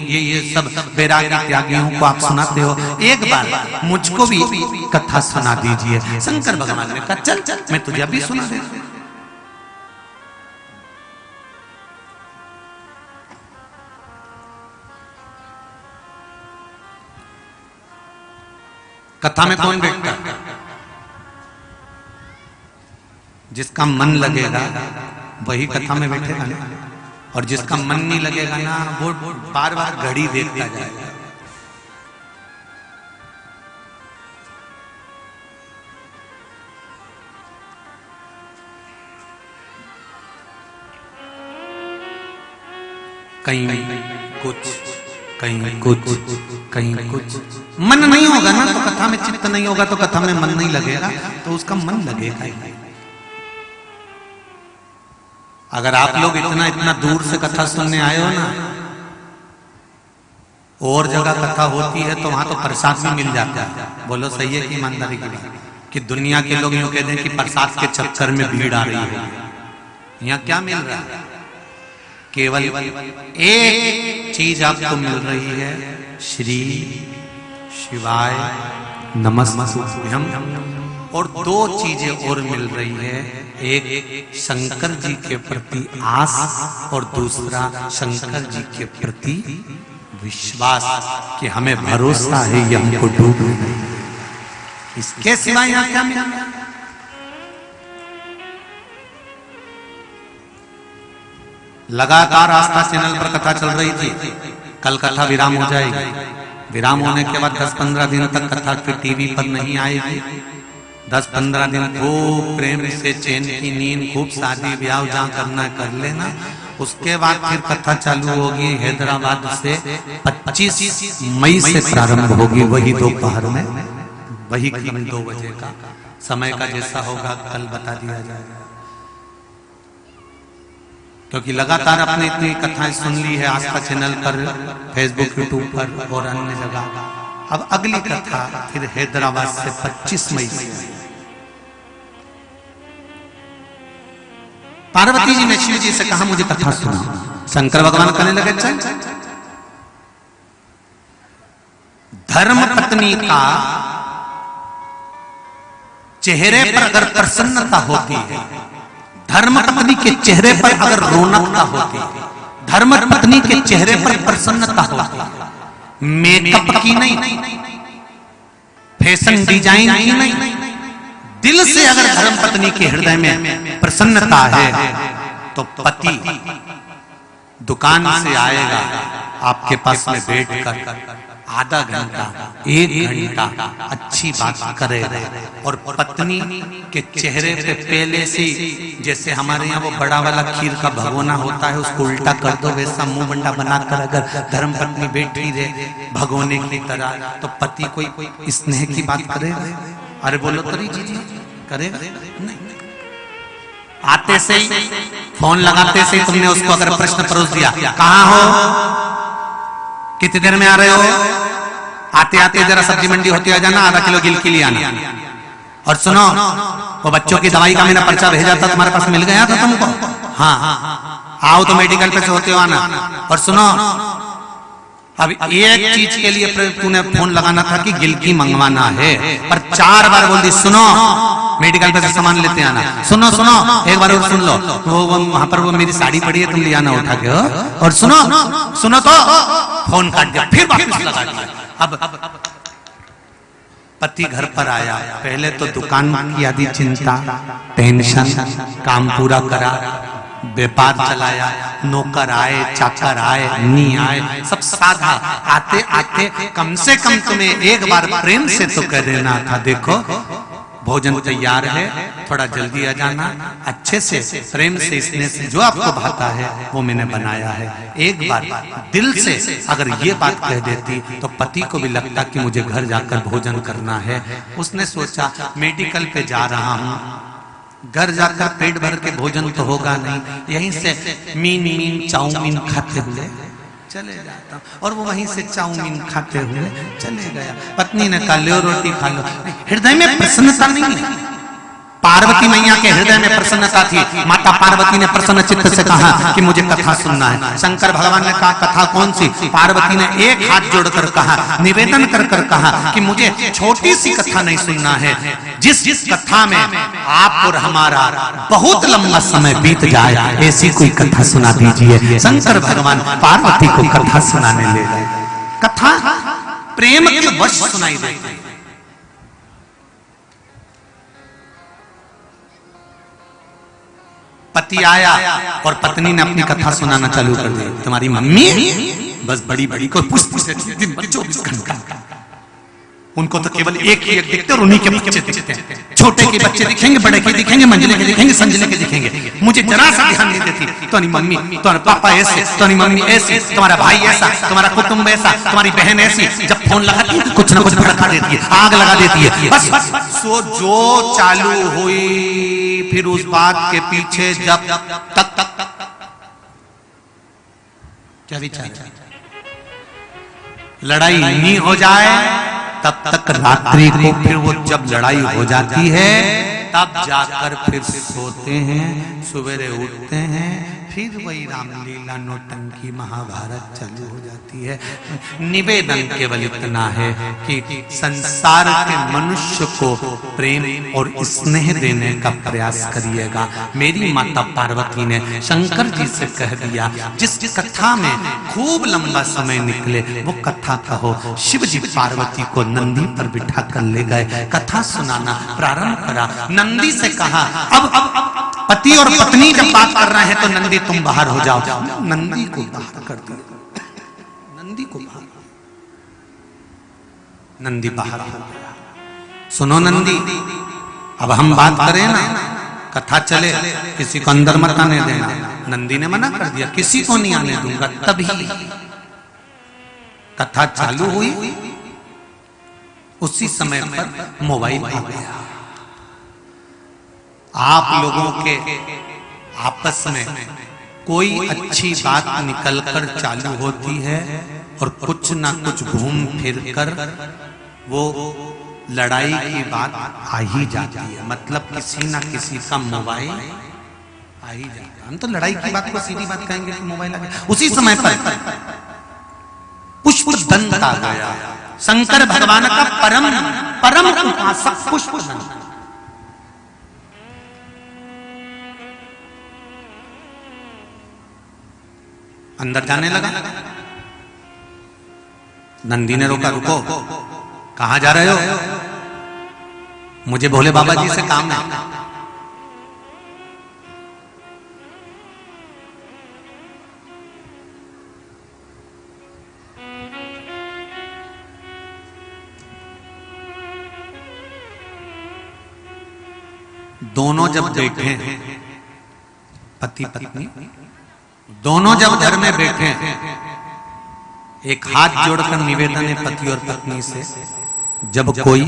ये सब वैरागी त्यागियों को आप सुनाते हो, एक बार मुझको भी कथा सुना दीजिए। शंकर भगवान ने कहा चल चल मैं तुझे अभी सुना देता। कथा में कौन बैठता है? जिसका मन लगेगा वही कथा में बैठेगा ना, और जिसका मन नहीं लगेगा ना वो बार बार घड़ी देखता जाएगा। कहीं कुछ कहीं कुछ कहीं कुछ, मन नहीं होगा ना तो कथा में चित्त नहीं होगा, तो कथा में मन नहीं लगेगा, तो उसका मन लगेगा ही। अगर आप लोग इतना दूर से कथा सुनने आए हो ना, और जगह कथा होती है तो वहां तो प्रसाद भी मिल जाता है। बोलो सही है कि ईमानदारी की बात? कि दुनिया के लोग यूं कहते हैं कि प्रसाद के चक्कर में भीड़ आ रही है। यहाँ क्या मिल रहा है? केवल एक चीज आपको मिल रही है, श्री शिवाय नमस्तुभ्यम, और 2 चीजें और मिल रही है, एक शंकर जी के प्रति आस और दूसरा शंकर जी के प्रति विश्वास कि हमें भरोसा है ये हमको डूब नहीं। इसके सिवाय यहाँ क्या मिला? लगातार आस्था चैनल पर कथा चल रही थी, कल कथा विराम हो जाएगी। विराम होने के बाद 10-15 दिन तक कथा फिर टीवी पर नहीं आएगी। 10-15 दिन खूब प्रेम से चैन की नींद, खूब शादी ब्याह जहाँ करना कर लेना। उसके बाद फिर कथा चालू होगी हैदराबाद से, 25 मई से प्रारंभ होगी, वही दोपहर में, वही करीब 2 बजे का समय का जैसा होगा कल बता दिया जाएगा। क्योंकि लगातार आपने इतनी कथाएं सुन ली है आस्था चैनल पर, फेसबुक, यूट्यूब पर और अन्य जगह। अब अगली कथा फिर हैदराबाद से 25 मई से। पार्वती जी ने शिव जी से कहा मुझे कथा सुना। शंकर भगवान कहने लगे चल। धर्म पत्नी का चेहरे पर अगर प्रसन्नता होती है, धर्म पत्नी के चेहरे पर अगर रौनकता होती है, धर्म पत्नी के चेहरे पर प्रसन्नता होती है, मेकअप की नहीं, फैशन डिजाइन की नहीं, दिल से अगर धर्म पत्नी के हृदय में प्रसन्नता है तो पति दुकान से आएगा आपके पास में बैठकर आधा घंटा, 1 घंटा अच्छी बात करे और पत्नी के चेहरे पे पहले से जैसे हमारे यहाँ वो बड़ा वाला खीर का भगोना होता है उसको उल्टा कर दो, वैसा मुंह बंडा बनाकर अगर धर्म पत्नी बैठी रहे भगोने की तरह तो पति कोई स्नेह की बात करेगा? अरे बोलो तरी जी करेगा? नहीं। आते से ही फोन लगाते से ही तुमने उसको अगर प्रश्न परोस दिया, कहाँ हो, कितनी देर में आ रहे हो, आते आते जरा सब्जी मंडी होती आ जाना, आधा किलो गिलकी ले आना, और सुनो वो बच्चों की दवाई का मैंने पर्चा भेजा था तुम्हारे पास मिल गया था तुमको? हाँ आओ तो मेडिकल पे से होते हो आना। और सुनो अब एक चीज के लिए तूने फोन लगाना था कि गिलकी मंगवाना है, पर 4 बार बोल दी सुनो मेडिकल पे से सामान लेते आना, सुनो सुनो एक बार और सुन लो, वो वहां पर वो मेरी साड़ी पड़ी है तुम ले आना उठा के, और सुनो सुनो तो फोन काट दिया, फिर वापस लगा दिया। अब पति घर पर आया, पहले तो दुकान की आदि चिंता टेंशन, काम पूरा करा, व्यापार चलाया, नौकर आए चाकर आए नहीं आए सब साधा, आते आते कम से कम तुम्हें एक बार प्रेम से तो कह देना था देखो भोजन तैयार है, थोड़ा जल्दी आ जाना, अच्छे से प्रेम से स्नेह से जो आपको भाता है वो मैंने बनाया है। एक बार दिल से अगर ये बात कह देती तो पति को भी लगता कि मुझे घर जाकर भोजन करना है। उसने सोचा मेडिकल पे जा रहा हूँ, घर जाकर पेट भर के भोजन तो होगा नहीं, यहीं से मीन चाउमीन खाते हुए चले जाता, और वो वहीं से चाउमीन खाते हुए चले गया। पत्नी ने कहा लो रोटी खा लो। हृदय में प्रसन्नता नहीं है, पार्वती मैया के हृदय में प्रसन्नता थी। माता पार्वती ने प्रसन्न चित्त से कहा कि मुझे कथा सुनना है। शंकर भगवान ने कहा कथा कौन सी? पार्वती ने एक हाथ जोड़कर कहा, निवेदन कर कर कहा कि मुझे छोटी सी कथा नहीं सुनना है, जिस कथा में आप और हमारा बहुत लंबा समय बीत जाए ऐसी कोई कथा सुना दीजिए। शंकर भगवान पार्वती को कथा सुनाने ले गए। कथा प्रेम के वश सुनाई देती। पति आया और पत्नी ने अपनी कथा सुनाना चालू कर दी। तुम्हारी मम्मी बस बड़ी बड़ी को पूछ दिन भर 24 घंटा, उनको तो केवल एक ही एक दिखते और उन्हीं के बच्चे दिखते हैं। छोटे के बच्चे दिखेंगे, बड़े के दिखेंगे, मंजिले के दिखेंगे, संजिले के दिखेंगे, मुझे जरा सा ध्यान नहीं देती। तुम्हारी मम्मी, तुम्हारा पापा ऐसे, तुम्हारी मम्मी ऐसी, तुम्हारा भाई ऐसा, तुम्हारा कुटुंब ऐसा, तुम्हारी बहन ऐसी। जब फोन लगाती है कुछ ना कुछ भड़का देती है, आग लगा देती है। बस सो जो चालू हुई, फिर उस बात के पीछे जब तक क्या विचार है, लड़ाई नहीं हो जाए तब तक रात्रि को, फिर वो जब लड़ाई हो जाती है तब जाकर फिर सोते हैं, सवेरे उठते हैं, फिर वही रामलीला नौटंकी महाभारत चालू हो जाती है। निवेदन केवल इतना है कि संसार के मनुष्य को प्रेम और स्नेह देने का प्रयास करिएगा। मेरी माता पार्वती ने शंकर जी से कह दिया, जिस कथा में खूब लंबा समय निकले वो कथा कहो। शिव जी पार्वती को नंदी पर बिठा कर ले गए, कथा सुनाना प्रारंभ करा। नंदी से कहा अब पति और पत्नी जब बात कर रहे हैं तो नंदी तुम बाहर हो जाओ। नंदी को बाहर कर दिया, नंदी को बाहर, नंदी बाहर हो गया। सुनो नंदी, अब हम बात करें ना, कथा चले, किसी को अंदर मत आने देना। नंदी ने मना कर दिया, किसी को नहीं आने दूंगा। तभी कथा चालू हुई, उसी समय पर मोबाइल आ गया। आप लोगों के आपस में कोई अच्छी बात निकलकर चालू होती है और कुछ ना कुछ घूम फिर कर वो लड़ाई की बात आ ही जाती है। मतलब किसी ना किसी का मोबाइल आ ही जाता है। हम तो लड़ाई की बात को सीधी बात कहेंगे कि मोबाइल आ गया। उसी समय पर पुष्प दंत आ गया, शंकर भगवान का परम परम उपासक पुष्प दंत। अंदर जाने लगा। नंदी ने रोका, रुको, कहां जा रहे हो? मुझे भोले बाबा जी से काम है। दोनों जब बैठे हैं, पति पत्नी दोनों जब घर में बैठे हैं, एक हाथ जोड़कर निवेदन है पति और पत्नी से, जब कोई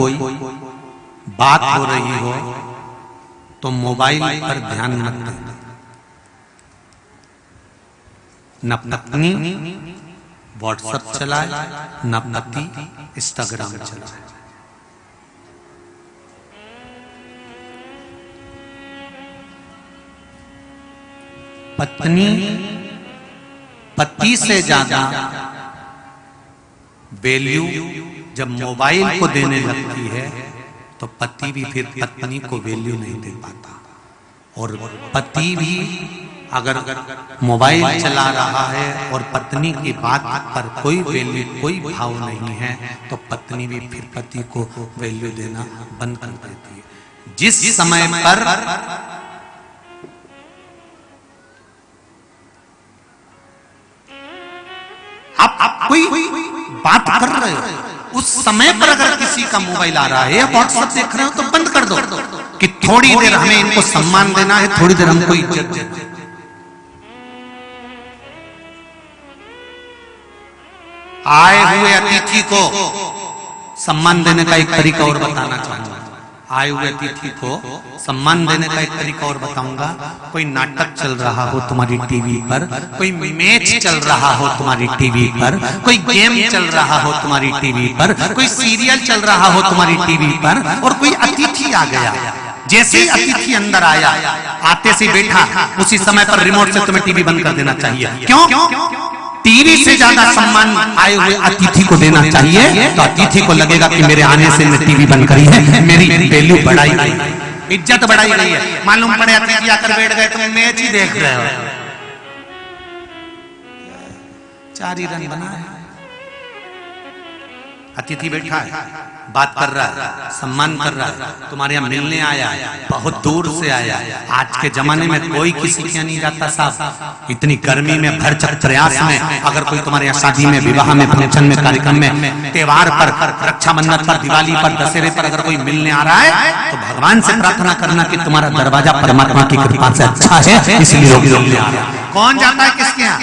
बात हो रही हो तो मोबाइल पर ध्यान मत देना। न पत्नी व्हाट्सएप चलाए, न पति इंस्टाग्राम चलाए। पत्नी पति से ज्यादा वैल्यू जब मोबाइल को देने लगती है तो पति भी फिर पत्नी को वैल्यू नहीं दे पाता, और पति भी अगर मोबाइल चला रहा है और पत्नी की बात पर कोई वैल्यू, कोई भाव नहीं है, तो पत्नी भी फिर पति को वैल्यू देना बंद कर देती है। जिस समय पर आप कोई बात कर रहे हो, उस समय पर अगर किसी का मोबाइल आ रहा है या व्हाट्सएप देख रहे हो तो बंद कर दो, कि थोड़ी देर हमें इनको सम्मान देना है, थोड़ी देर हमको इज्जत देना है। आए हुए अतिथि को सम्मान देने का एक तरीका और बताना चाहूंगा। आए हुए अतिथि को सम्मान देने का एक तरीका और बताऊंगा। कोई नाटक चल रहा हो तुम्हारी टीवी पर, कोई मैच चल रहा हो तुम्हारी टीवी पर, कोई गेम चल रहा हो तुम्हारी टीवी पर, कोई सीरियल चल रहा हो तुम्हारी टीवी पर, और कोई अतिथि आ गया, जैसे ही अतिथि अंदर आया, आते से बैठा, उसी समय पर रिमोट से तुम्हें टीवी बंद कर देना चाहिए। क्यों? टीवी से ज्यादा सम्मान आए हुए अतिथि को देना चाहिए, तो अतिथि को लगेगा कि मेरे आने से मैं टीवी बंद करी है, मेरी वैल्यू बढ़ाई गई, इज्जत बढ़ाई गई है। मालूम पड़े अतिथि आकर बैठ गए, तुम मैच ही देख रहे हो, 4 ही रन बना है। अतिथि बैठा है, बात कर रहा है, सम्मान कर रहा है, तुम्हारे यहाँ मिलने आया है, बहुत दूर से आया है। आज के जमाने में कोई किसी के यहाँ नहीं जाता साहब। इतनी गर्मी में, भरचक प्रयास में, अगर कोई तुम्हारे यहाँ शादी में, विवाह में, फंक्शन में, कार्यक्रम में, त्योहार पर, रक्षाबंधन पर, दिवाली पर, दशहरे पर अगर कोई मिलने आ रहा है, तो भगवान से प्रार्थना करना कि तुम्हारा दरवाजा परमात्मा की कृपा से अच्छा है, इसलिए लोग मिलने आ रहे हैं। कौन जाता है किसके यहाँ?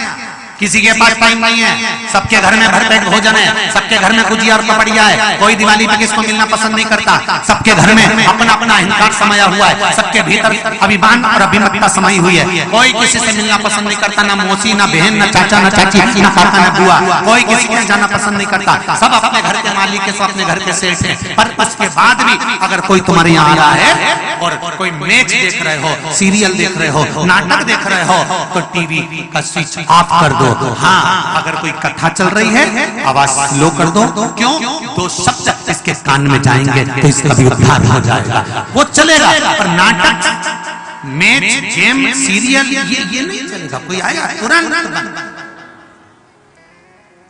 किसी के पास टाइम नहीं है, सबके घर में भरपेट भोजन है, सबके घर में गुजिया और पपड़िया है, कोई दिवाली पे किसको मिलना पसंद नहीं करता, सबके घर में अपना अपना अहंकार समाया हुआ है, सबके भीतर अभिमान और अभिमतता समाई हुई है, कोई किसी से मिलना पसंद नहीं करता, ना मौसी, ना बहन, ना चाचा, ना चाची, ना काका, ना बुआ, कोई किसी के जाना पसंद नहीं करता। सब अपने घर के मालिक है, सब अपने घर के सेठ है। पर उसके बाद भी अगर कोई तुम्हारे यहाँ आ रहा है और कोई मैच देख रहे हो, सीरियल देख रहे हो, नाटक देख रहे हो, तो टीवी का स्विच ऑफ कर दो। हाँ, अगर कोई कथा चल रही है, आवाज स्लो कर दो। क्यों? 2 शब्द इसके कान में जाएंगे तो इसका भी उद्धार हो जाएगा, वो चलेगा। पर नाटक, मैच, गेम, सीरियल ये नहीं चलेगा। कोई आया तुरंत बंद।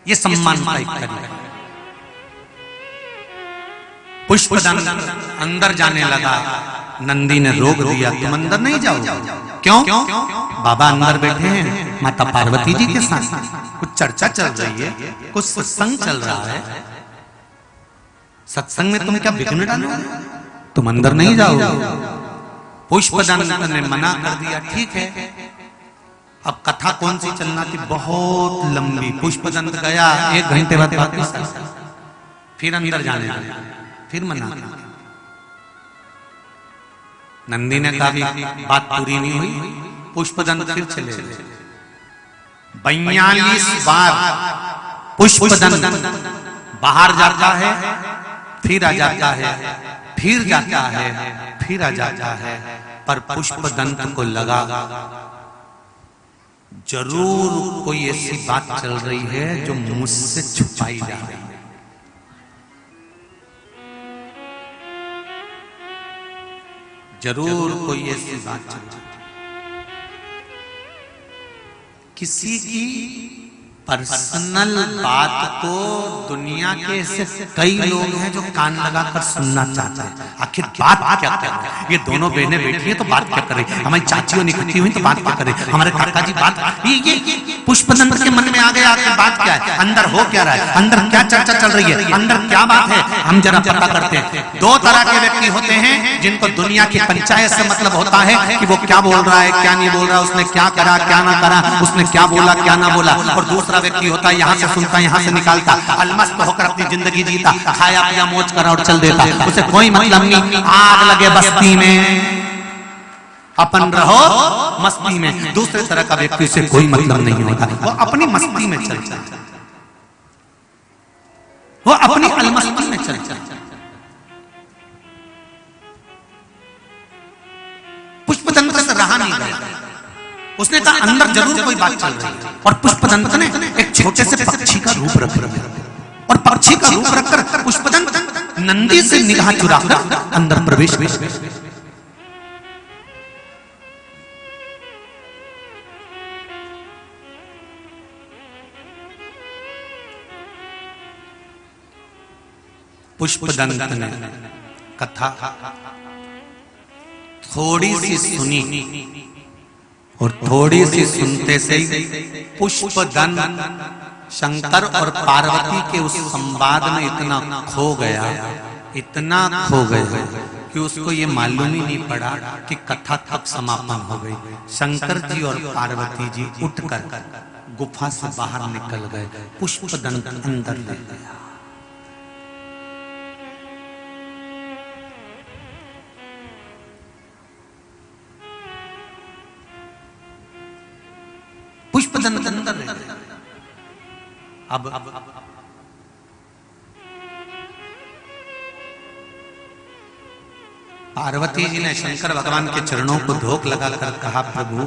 ये सम्मान का एक तरीका। पुष्पदंत अंदर जाने लगा, नंदी ने रोक दिया, तुम अंदर नहीं जाओ। क्यों? बाबा अंदर बैठे हैं माता पार्वती जी के साथ, कुछ चर्चा चल रही है, कुछ सत्संग चल रहा है। सत्संग में तुम क्या विघ्न डालोगे? तुम अंदर नहीं जाओ। पुष्पदंत ने मना कर दिया, ठीक है। अब कथा कौन सी चलना थी, बहुत लंबी। पुष्पदंत गया, 1 घंटे बाद वापस आया, फिर अंदर जाने लगा, फिर मना किया। नंदी ने कहा बात पूरी नहीं हुई, पुष्पदंत फिर चले गए। 42 बार पुष्पदंत बाहर जाता है, फिर आ जाता है, फिर जाता है, फिर आ जाता है। पर पुष्पदंत को लगा जरूर कोई ऐसी बात चल रही है जो मुझसे छुपाई जा रही है। जरूर कोई ऐसी बात चल रही है। किसी की पर्सनल बात को दुनिया के ऐसे कई लोग हैं जो कान लगाकर सुनना चाहते हैं। आखिर बात क्या कर रहे हैं? ये दोनों बहनें बैठी हैं तो बात क्या कर रही? हमारी चाचियों इकट्ठी हुई तो बात क्या कर रही? हमारे काका जी बात ये पुष्पदंत के मन में आ गया आखिर बात क्या है, अंदर हो क्या रहा है, अंदर क्या चर्चा चल रही है, अंदर क्या बात है, हम जरा पता करते हैं। दो तरह के व्यक्ति होते हैं जिनको दुनिया की पंचायत से मतलब होता है कि वो क्या बोल रहा है क्या नहीं बोल रहा, उसने क्या करा क्या ना करा, उसने क्या बोला क्या ना बोला। और दूसरा व्यक्ति होता है यहाँ से सुनता यहाँ से निकालता, अलमस्त होकर अपनी जिंदगी जीता, खाया पिया मौज करा और चल देता, उसे कोई मतलब नहीं। आग लगे बस्ती में अपन रहो मस्ती में। दूसरे तरह का व्यक्ति से कोई मतलब नहीं होता, वो अपनी मस्ती में चलता, वो अपनी अलमस्ती में चलता। पुष्पदंत से रहा नहीं गया, उसने कहा अंदर जरूर कोई बात चल रही है। और पुष्पदंत ने एक छोटे से पक्षी का रूप रख लिया और पक्षी का रूप रखकर पुष्पदंत नंदी से निगाह चुराकर अंदर प्रवेश किया। पुष्पदंत ने कथा थोड़ी सी सुनी और थोड़ी सी सुनते से पुष्पदंत शंकर और पार्वती के उस संवाद में इतना खो गया कि उसको ये मालूम ही नहीं पड़ा कि कथा तक समापन हो गई। शंकर जी और पार्वती जी उठकर गुफा से बाहर निकल गए, पुष्पदंत अंदर ले गया। पुष्पदंत अंदर ले गया। अब पार्वती जी ने शंकर भगवान के चरणों को धोख लगाकर कहा, प्रभु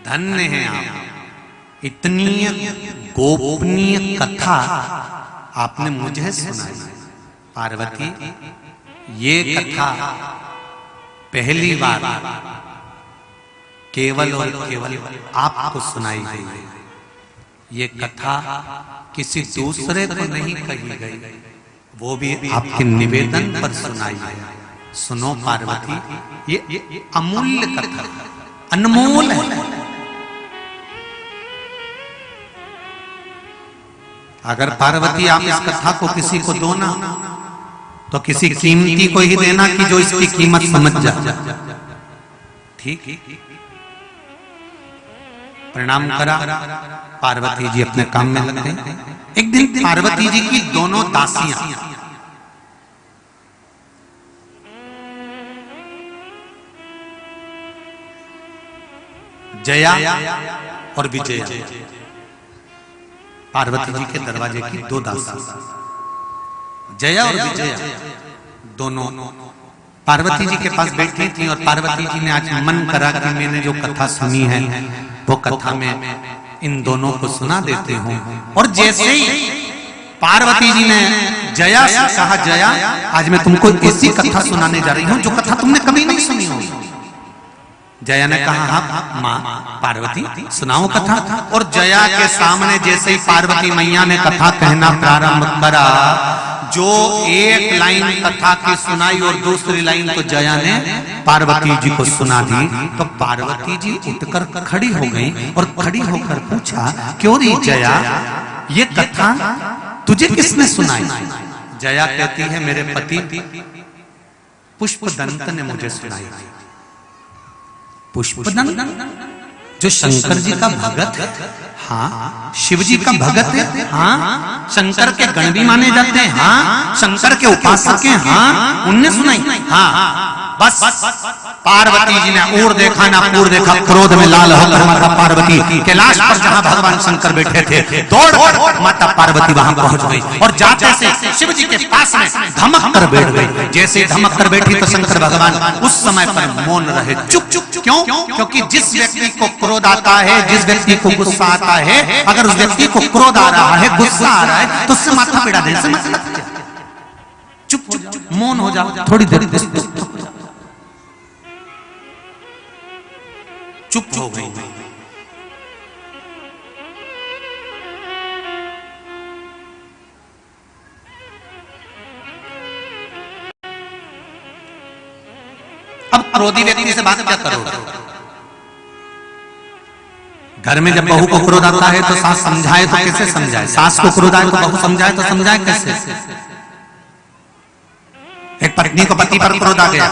धन्य हैं आप, इतनी गोपनीय कथा आपने मुझे सुनाई। पार्वती ये कथा पहली बार केवल और केवल आपको सुनाई गई है। ये कथा किसी दूसरे को नहीं कही गई, वो भी आपके निवेदन पर सुनाई है। सुनो पार्वती, ये अमूल्य कथा, अनमोल है। अगर पार्वती आप इस कथा को किसी को दो ना, तो किसी कीमती को ही देना कि जो इसकी कीमत समझ जाए। ठीक, प्रणाम करा, पार्वती जी अपने काम में लग गए। एक दिन पार्वती जी की दोनों दासियां जया और विजया, पार्वती जी के दरवाजे की दो दासी, जया और विजया दोनों पार्वती जी के पास बैठी थी। और पार्वती जी ने आज मन करा कि मैंने जो कथा सुनी है वो कथा में इन दोनों को सुना देते हूं। और जैसे ही पार्वती जी ने जया से कहा, जया आज मैं तुमको ऐसी कथा सुनाने जा रही हूं जो कथा तुमने कभी नहीं सुनी होगी। जया ने कहा, हाँ माँ पार्वती सुनाओ कथा। और जया के सामने जैसे ही पार्वती मैया ने कथा कहना प्रारंभ करा, जो एक लाइन कथा की सुनाई और दूसरी लाइन तो जया ने पार्वती जी को सुना दी, तो पार्वती जी उठकर खड़ी हो गई और खड़ी होकर पूछा, क्यों रे जया, ये कथा तुझे किसने सुनाई? जया कहती है, मेरे पति पुष्पदंत ने मुझे सुनाई। पुष्पदंत जो शंकर जी का भगत है, हाँ शिव जी का भगत है, हाँ शंकर के गण भी माने जाते हैं, हाँ शंकर के उपासक हैं, हाँ उनने सुनाई। हाँ बस पार्वती जी ने और देखा ना पूर देखा, क्रोध में लाल होकर माता पार्वती कैलाश पर जहां भगवान शंकर बैठे थे, दौड़ माता पार्वती वहां पहुंच गई और जाते से शिव जी के पास में धमक कर बैठ गई। जैसे धमक कर बैठी तो शंकर भगवान उस समय पर मौन रहे, चुप चुप। क्यों? क्योंकि जिस व्यक्ति को क्रोध आता है, जिस व्यक्ति को गुस्सा आता है, अगर उस व्यक्ति को क्रोध आ रहा है, गुस्सा आ रहा है, तो उससे माथा पीड़ा देने से मतलब चुप चुप मौन हो जाओ, थोड़ी देर चुप हो गई। क्रोधी व्यक्ति से बात क्या करोगे? घर में जब बहू को क्रोध आता है तो सास समझाए तो कैसे समझाए? सास को क्रोध आए तो बहू समझाए तो समझाए कैसे? एक पत्नी को पति पर क्रोध आ गया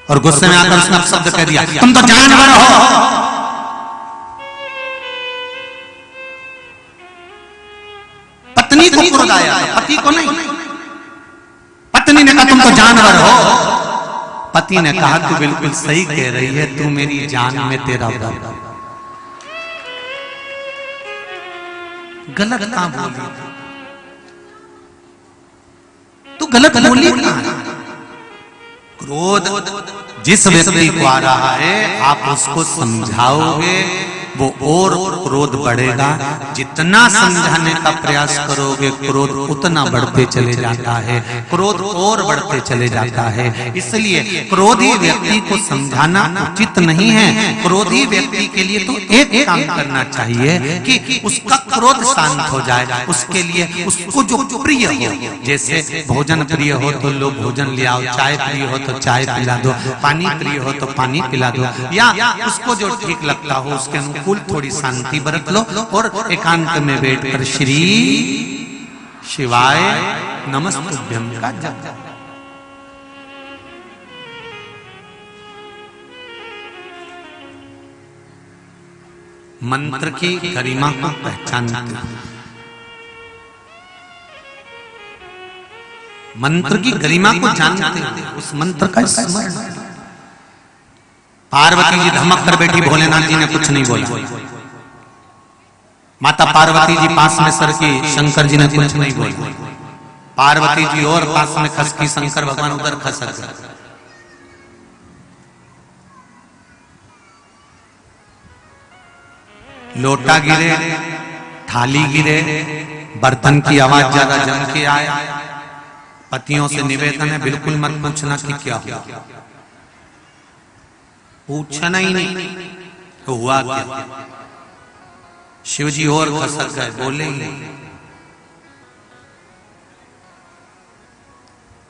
और गुस्से में आकर उसने शब्द कह दिया, तुम तो जानवर हो। पत्नी को क्रोध आया, पति को नहीं। पत्नी ने कहा तुम तो जानवर हो। पति ने कहा तू बिल्कुल सही कह रही है, तू मेरी जान में तेरा बराबर। गलत कहां बोली? तू गलत बोली कहां? क्रोध जिस व्यक्ति को आ रहा है आप उसको समझाओगे वो और क्रोध बढ़ेगा। जितना समझाने का प्रयास करोगे क्रोध उतना बढ़ते चले जाता है, क्रोध और बढ़ते चले जाता है। इसलिए क्रोधी व्यक्ति को समझाना उचित नहीं है। क्रोधी व्यक्ति के लिए तो एक काम करना चाहिए कि उसका क्रोध शांत हो जाए। उसके लिए उसको जो प्रिय हो, जैसे भोजन प्रिय हो तो लो भोजन ले आओ, चाय प्रिय हो तो चाय पिला दो, पानी प्रिय हो तो पानी पिला दो, या उसको जो ठीक लगता हो उसके अनुकूल थोड़ी शांति बरत लो और एकांत में बैठकर श्री शिवाय नमस्तुभ्यं का जप। मंत्र की गरिमा को पहचानते हो। मंत्र की गरिमा को जानते हो, उस मंत्र का स्मरण। पार्वती जी धमक कर बैठी, भोलेनाथ जी ने कुछ नहीं बोला। माता पार्वती जी पास में सर की, शंकर जी ने कुछ नहीं बोला। पार्वती जी और पास में खसकी, शंकर भगवान उधर खसक गए। लोटा गिरे, थाली गिरे, बर्तन की आवाज ज्यादा जम के आए। पतियों से निवेदन है बिल्कुल मत पूछना कि क्या हुआ, पूछना ही नहीं तो हुआ क्या। शिव जी और खसक गए, बोले ही नहीं।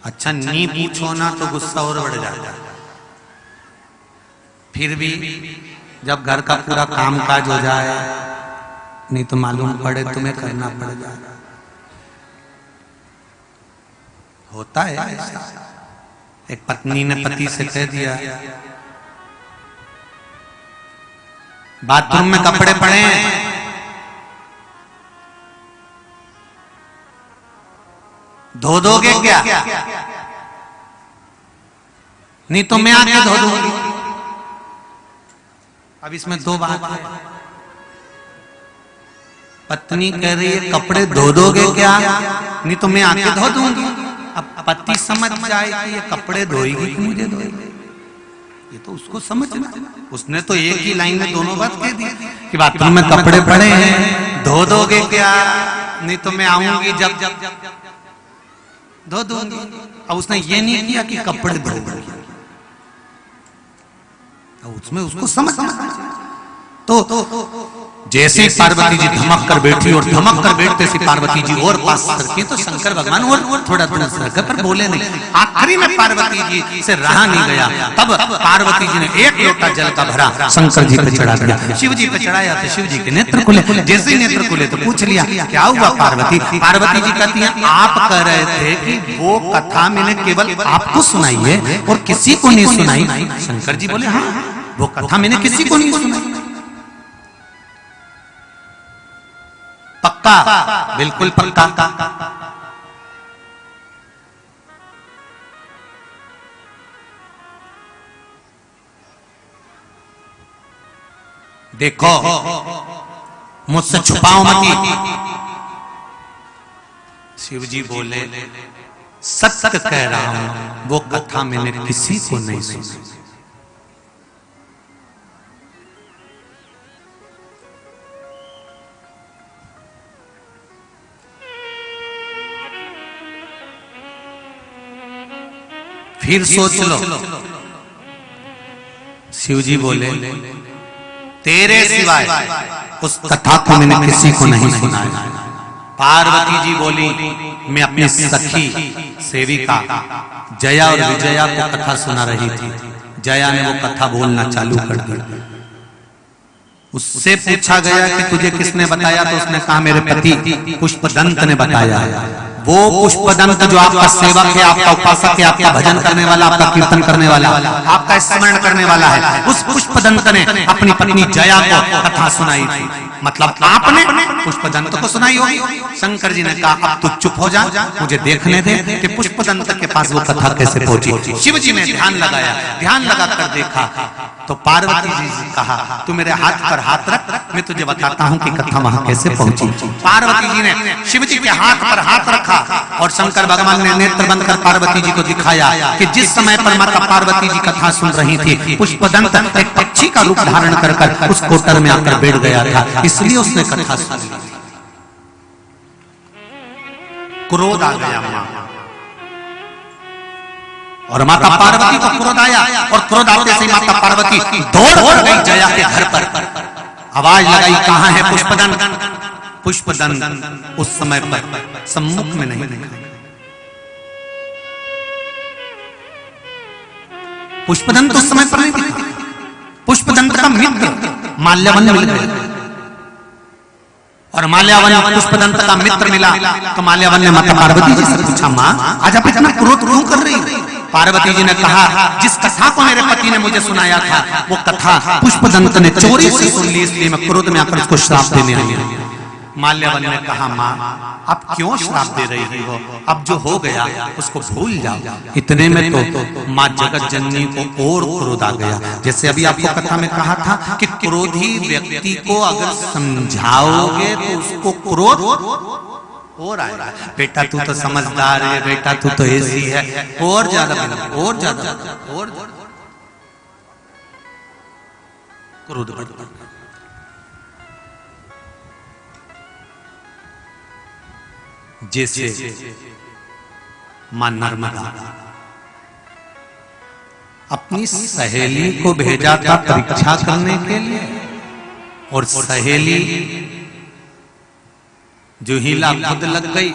अच्छा नहीं पूछो ना तो गुस्सा और बढ़ जाता है। फिर भी जब घर का पूरा कामकाज हो जाए, नहीं तो मालूम पड़े तुम्हें करना पड़ेगा। होता है ऐसा। एक पत्नी ने पति से कह दिया, बाथरूम में कपड़े पड़े हैं, धो दोगे क्या? नहीं तो मैं आके धो दूंगी। अब इसमें दो बात है। पत्नी कह रही है कपड़े धो दोगे क्या? नहीं तो मैं आके धो दूंगी। अब पति समझ जाए कि ये कपड़े धोएगी कि मुझे धोएगी, ये तो उसको समझना। उसने तो एक ही लाइन में दोनों बात कह दी कि बाथरूम में कपड़े पड़े हैं, धो दोगे क्या? नहीं तो मैं आऊंगी जब धो दूंगी। अब उसने ये नहीं किया कि कपड़े धो दूंगी, उसमें उसको समझना। तो जैसे ही पार्वती जी धमक कर बैठी और धमक कर बैठते से पार्वती जी और पास करके तो शंकर भगवान और थोड़ा थोड़ा सरक पर बोले नहीं। आखिरी में पार्वती जी से रहा नहीं गया, तब पार्वती जी ने एक लोटा जल का भरा शंकर जी पे चढ़ा दिया। शिव जी पे चढ़ाया तो शिव जी के नेत्र खुले। जैसे ही नेत्र खुले तो पूछ लिया क्या हुआ पार्वती? पार्वती जी कहती है आप कह रहे थे कि वो कथा मैंने केवल आपको सुनाई है और किसी को नहीं सुनाई। शंकर जी बोले हाँ, वो कथा मैंने किसी को नहीं सुनाई। पक्का? बिल्कुल पक्का। देखो मुझसे छुपाओ मत। शिव जी बोले सत्य कह रहा हूं, वो कथा मैंने किसी को नहीं सुनी। फिर सोच लो। शिव जी बोले तेरे सिवाय उस कथा को मैंने किसी को नहीं सुनाया। पार्वती जी बोली, मैं अपनी सखी सेविका जया और विजया को कथा सुना रही थी। जया ने वो कथा बोलना चालू कर दी। उससे पूछा गया कि तुझे किसने बताया, तो उसने कहा मेरे पति पुष्पदंत ने बताया। वो पुष्पदंत जो आपका सेवक है, आपका उपासक है, आपका भजन करने वाला, आपका कीर्तन करने वाला, आपका स्मरण करने वाला है, उस पुष्पदंत ने अपनी पत्नी जया को कथा सुनाई थी। मतलब आपने पुष्पदंत को सुनाई होगी। शंकर जी ने कहा अब तू चुप हो जा, मुझे देखने दे कि पुष्पदंत के पास वो कथा कैसे पहुंची। शिव जी ने ध्यान लगाया, ध्यान लगाकर देखा तो पार्वती जी ने कहा तू मेरे हाथ पर हाथ रख, मैं तुझे बताता हूँ कि कथा वहां कैसे पहुंची। पार्वती जी ने शिव जी के हाथ पर हाथ रखा और शंकर भगवान ने नेत्र बंद कर पार्वती जी को दिखाया कि जिस समय पर माता पार्वती जी कथा सुन रही थी, पुष्पदंत एक पक्षी का रूप धारण कर उस कोटर में आकर बैठ गया था, इसलिए उसने कथा सुनी। क्रोध आ गया मां और माता पार्वती को क्रोध आया और क्रोध आते से माता पार्वती दौड़ कर गई जया के घर पर। आवाज लगाई, कहां है पुष्पदंत? पुष्पदंत उस समय पर सम्मुख में नहीं दिखा। पुष्पदंत उस समय पर नहीं दिखा। पुष्पदंत का मित्र माल्यवन मिल गया और माल्यावन पुष्पदंत का मित्र मिला तो माल्यावन ने माता पार्वती जी से पूछा, मां आज आप इतना क्रोध क्यों कर रही हो? पार्वती जी ने कहा जिस कथा को मेरे पति ने मुझे सुनाया था वो कथा पुष्पदंत ने चोरी से सुन ली, इसलिए मैं क्रोध में आकर उसको श्राप देने आई हूं। माल्यावन ने कहा, मां आप क्यों श्राप दे रही हो? अब जो हो गया उसको भूल जाओ। इतने में तो मां जगत जननी को और क्रोध आ गया। जैसे अभी आपको कथा में कहा था कि क्रोधी व्यक्ति को अगर समझाओगे तो उसको क्रोध और आएगा। बेटा तू तो समझदार है, बेटा तू तो ऐसी है, और ज्यादा और ज्यादा और क्रोध बढ़ता। जैसे मां नर्मदा अपनी सहेली को भेजा था परीक्षा करने के लिए और सहेली जो हीला खुद लग गई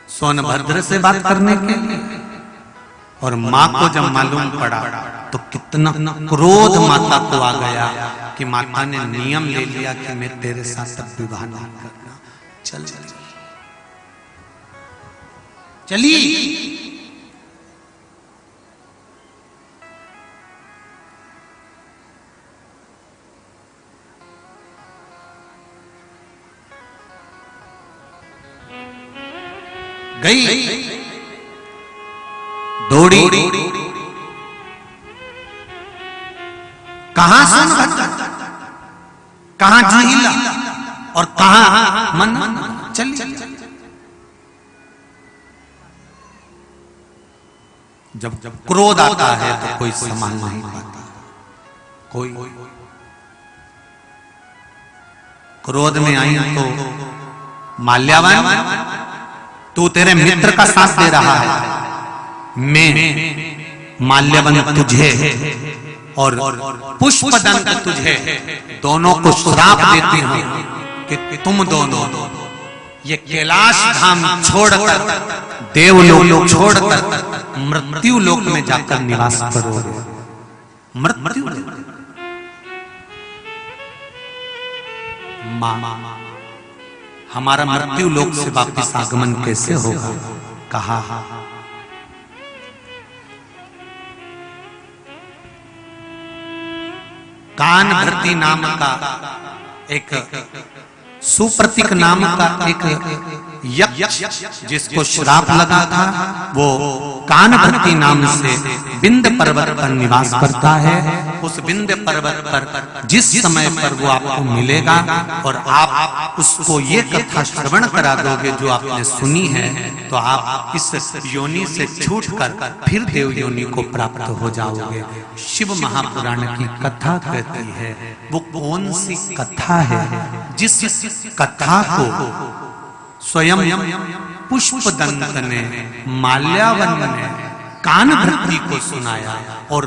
सोनभद्र से बात करने के लिए, और मां को जब मालूम पड़ा तो कितना क्रोध माता को आ गया कि माता ने नियम ले लिया कि मैं तेरे साथ अब विवाह नहीं करना। चल चली गई, दौड़ी, कहां सोनभद्र, कहां जूहिला और कहां मन। चली जब क्रोध आता है तो कोई संभाल नहीं पाता। कोई क्रोध में आई तो माल्यावन तू तेरे मित्र का साथ दे रहा है, मैं माल्यवन तुझे और पुष्पदंत तुझे दोनों को श्राप देती हूं कि तुम दोनों ये कैलाश धाम छोड़कर, देवलोक छोड़कर मृत्यु लोक में जाकर निवास करोगे। मृत्यु मां हमारा मृत्यु लोक से वापस आगमन कैसे होगा? कहा कान भरती नाम का एक सुप्रतीक नाम का एक यक्ष जिसको श्राप लगा था, वो कान भरती नाम से विंध्य पर्वत पर निवास करता है। उस विंध्य पर्वत पर जिस समय पर वो आपको मिलेगा और आप उसको ये कथा श्रवण करा दोगे जो आपने सुनी है, तो आप इस योनि से छूटकर फिर देव योनि को प्राप्त हो जाओगे। शिव महापुराण की कथा कहती है, वो कौन सी कथा है जिस कथा को स्वयं पुष्पदंत ने, माल्यावन ने कान वृत्ति को सुनाया और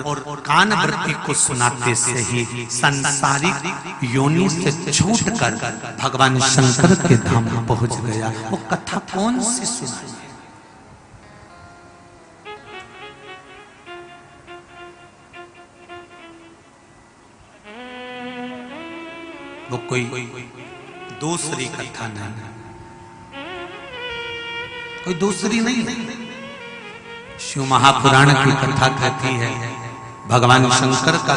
कान वृत्ति को सुनाते से ही संसारिक योनि से छूटकर भगवान शंकर के धाम में पहुंच गया। वो कथा कौन सी सुनाई? वो कोई दूसरी कथा नहीं, कोई दूसरी नहीं। शिव महापुराण की कथा कहती है भगवान शंकर का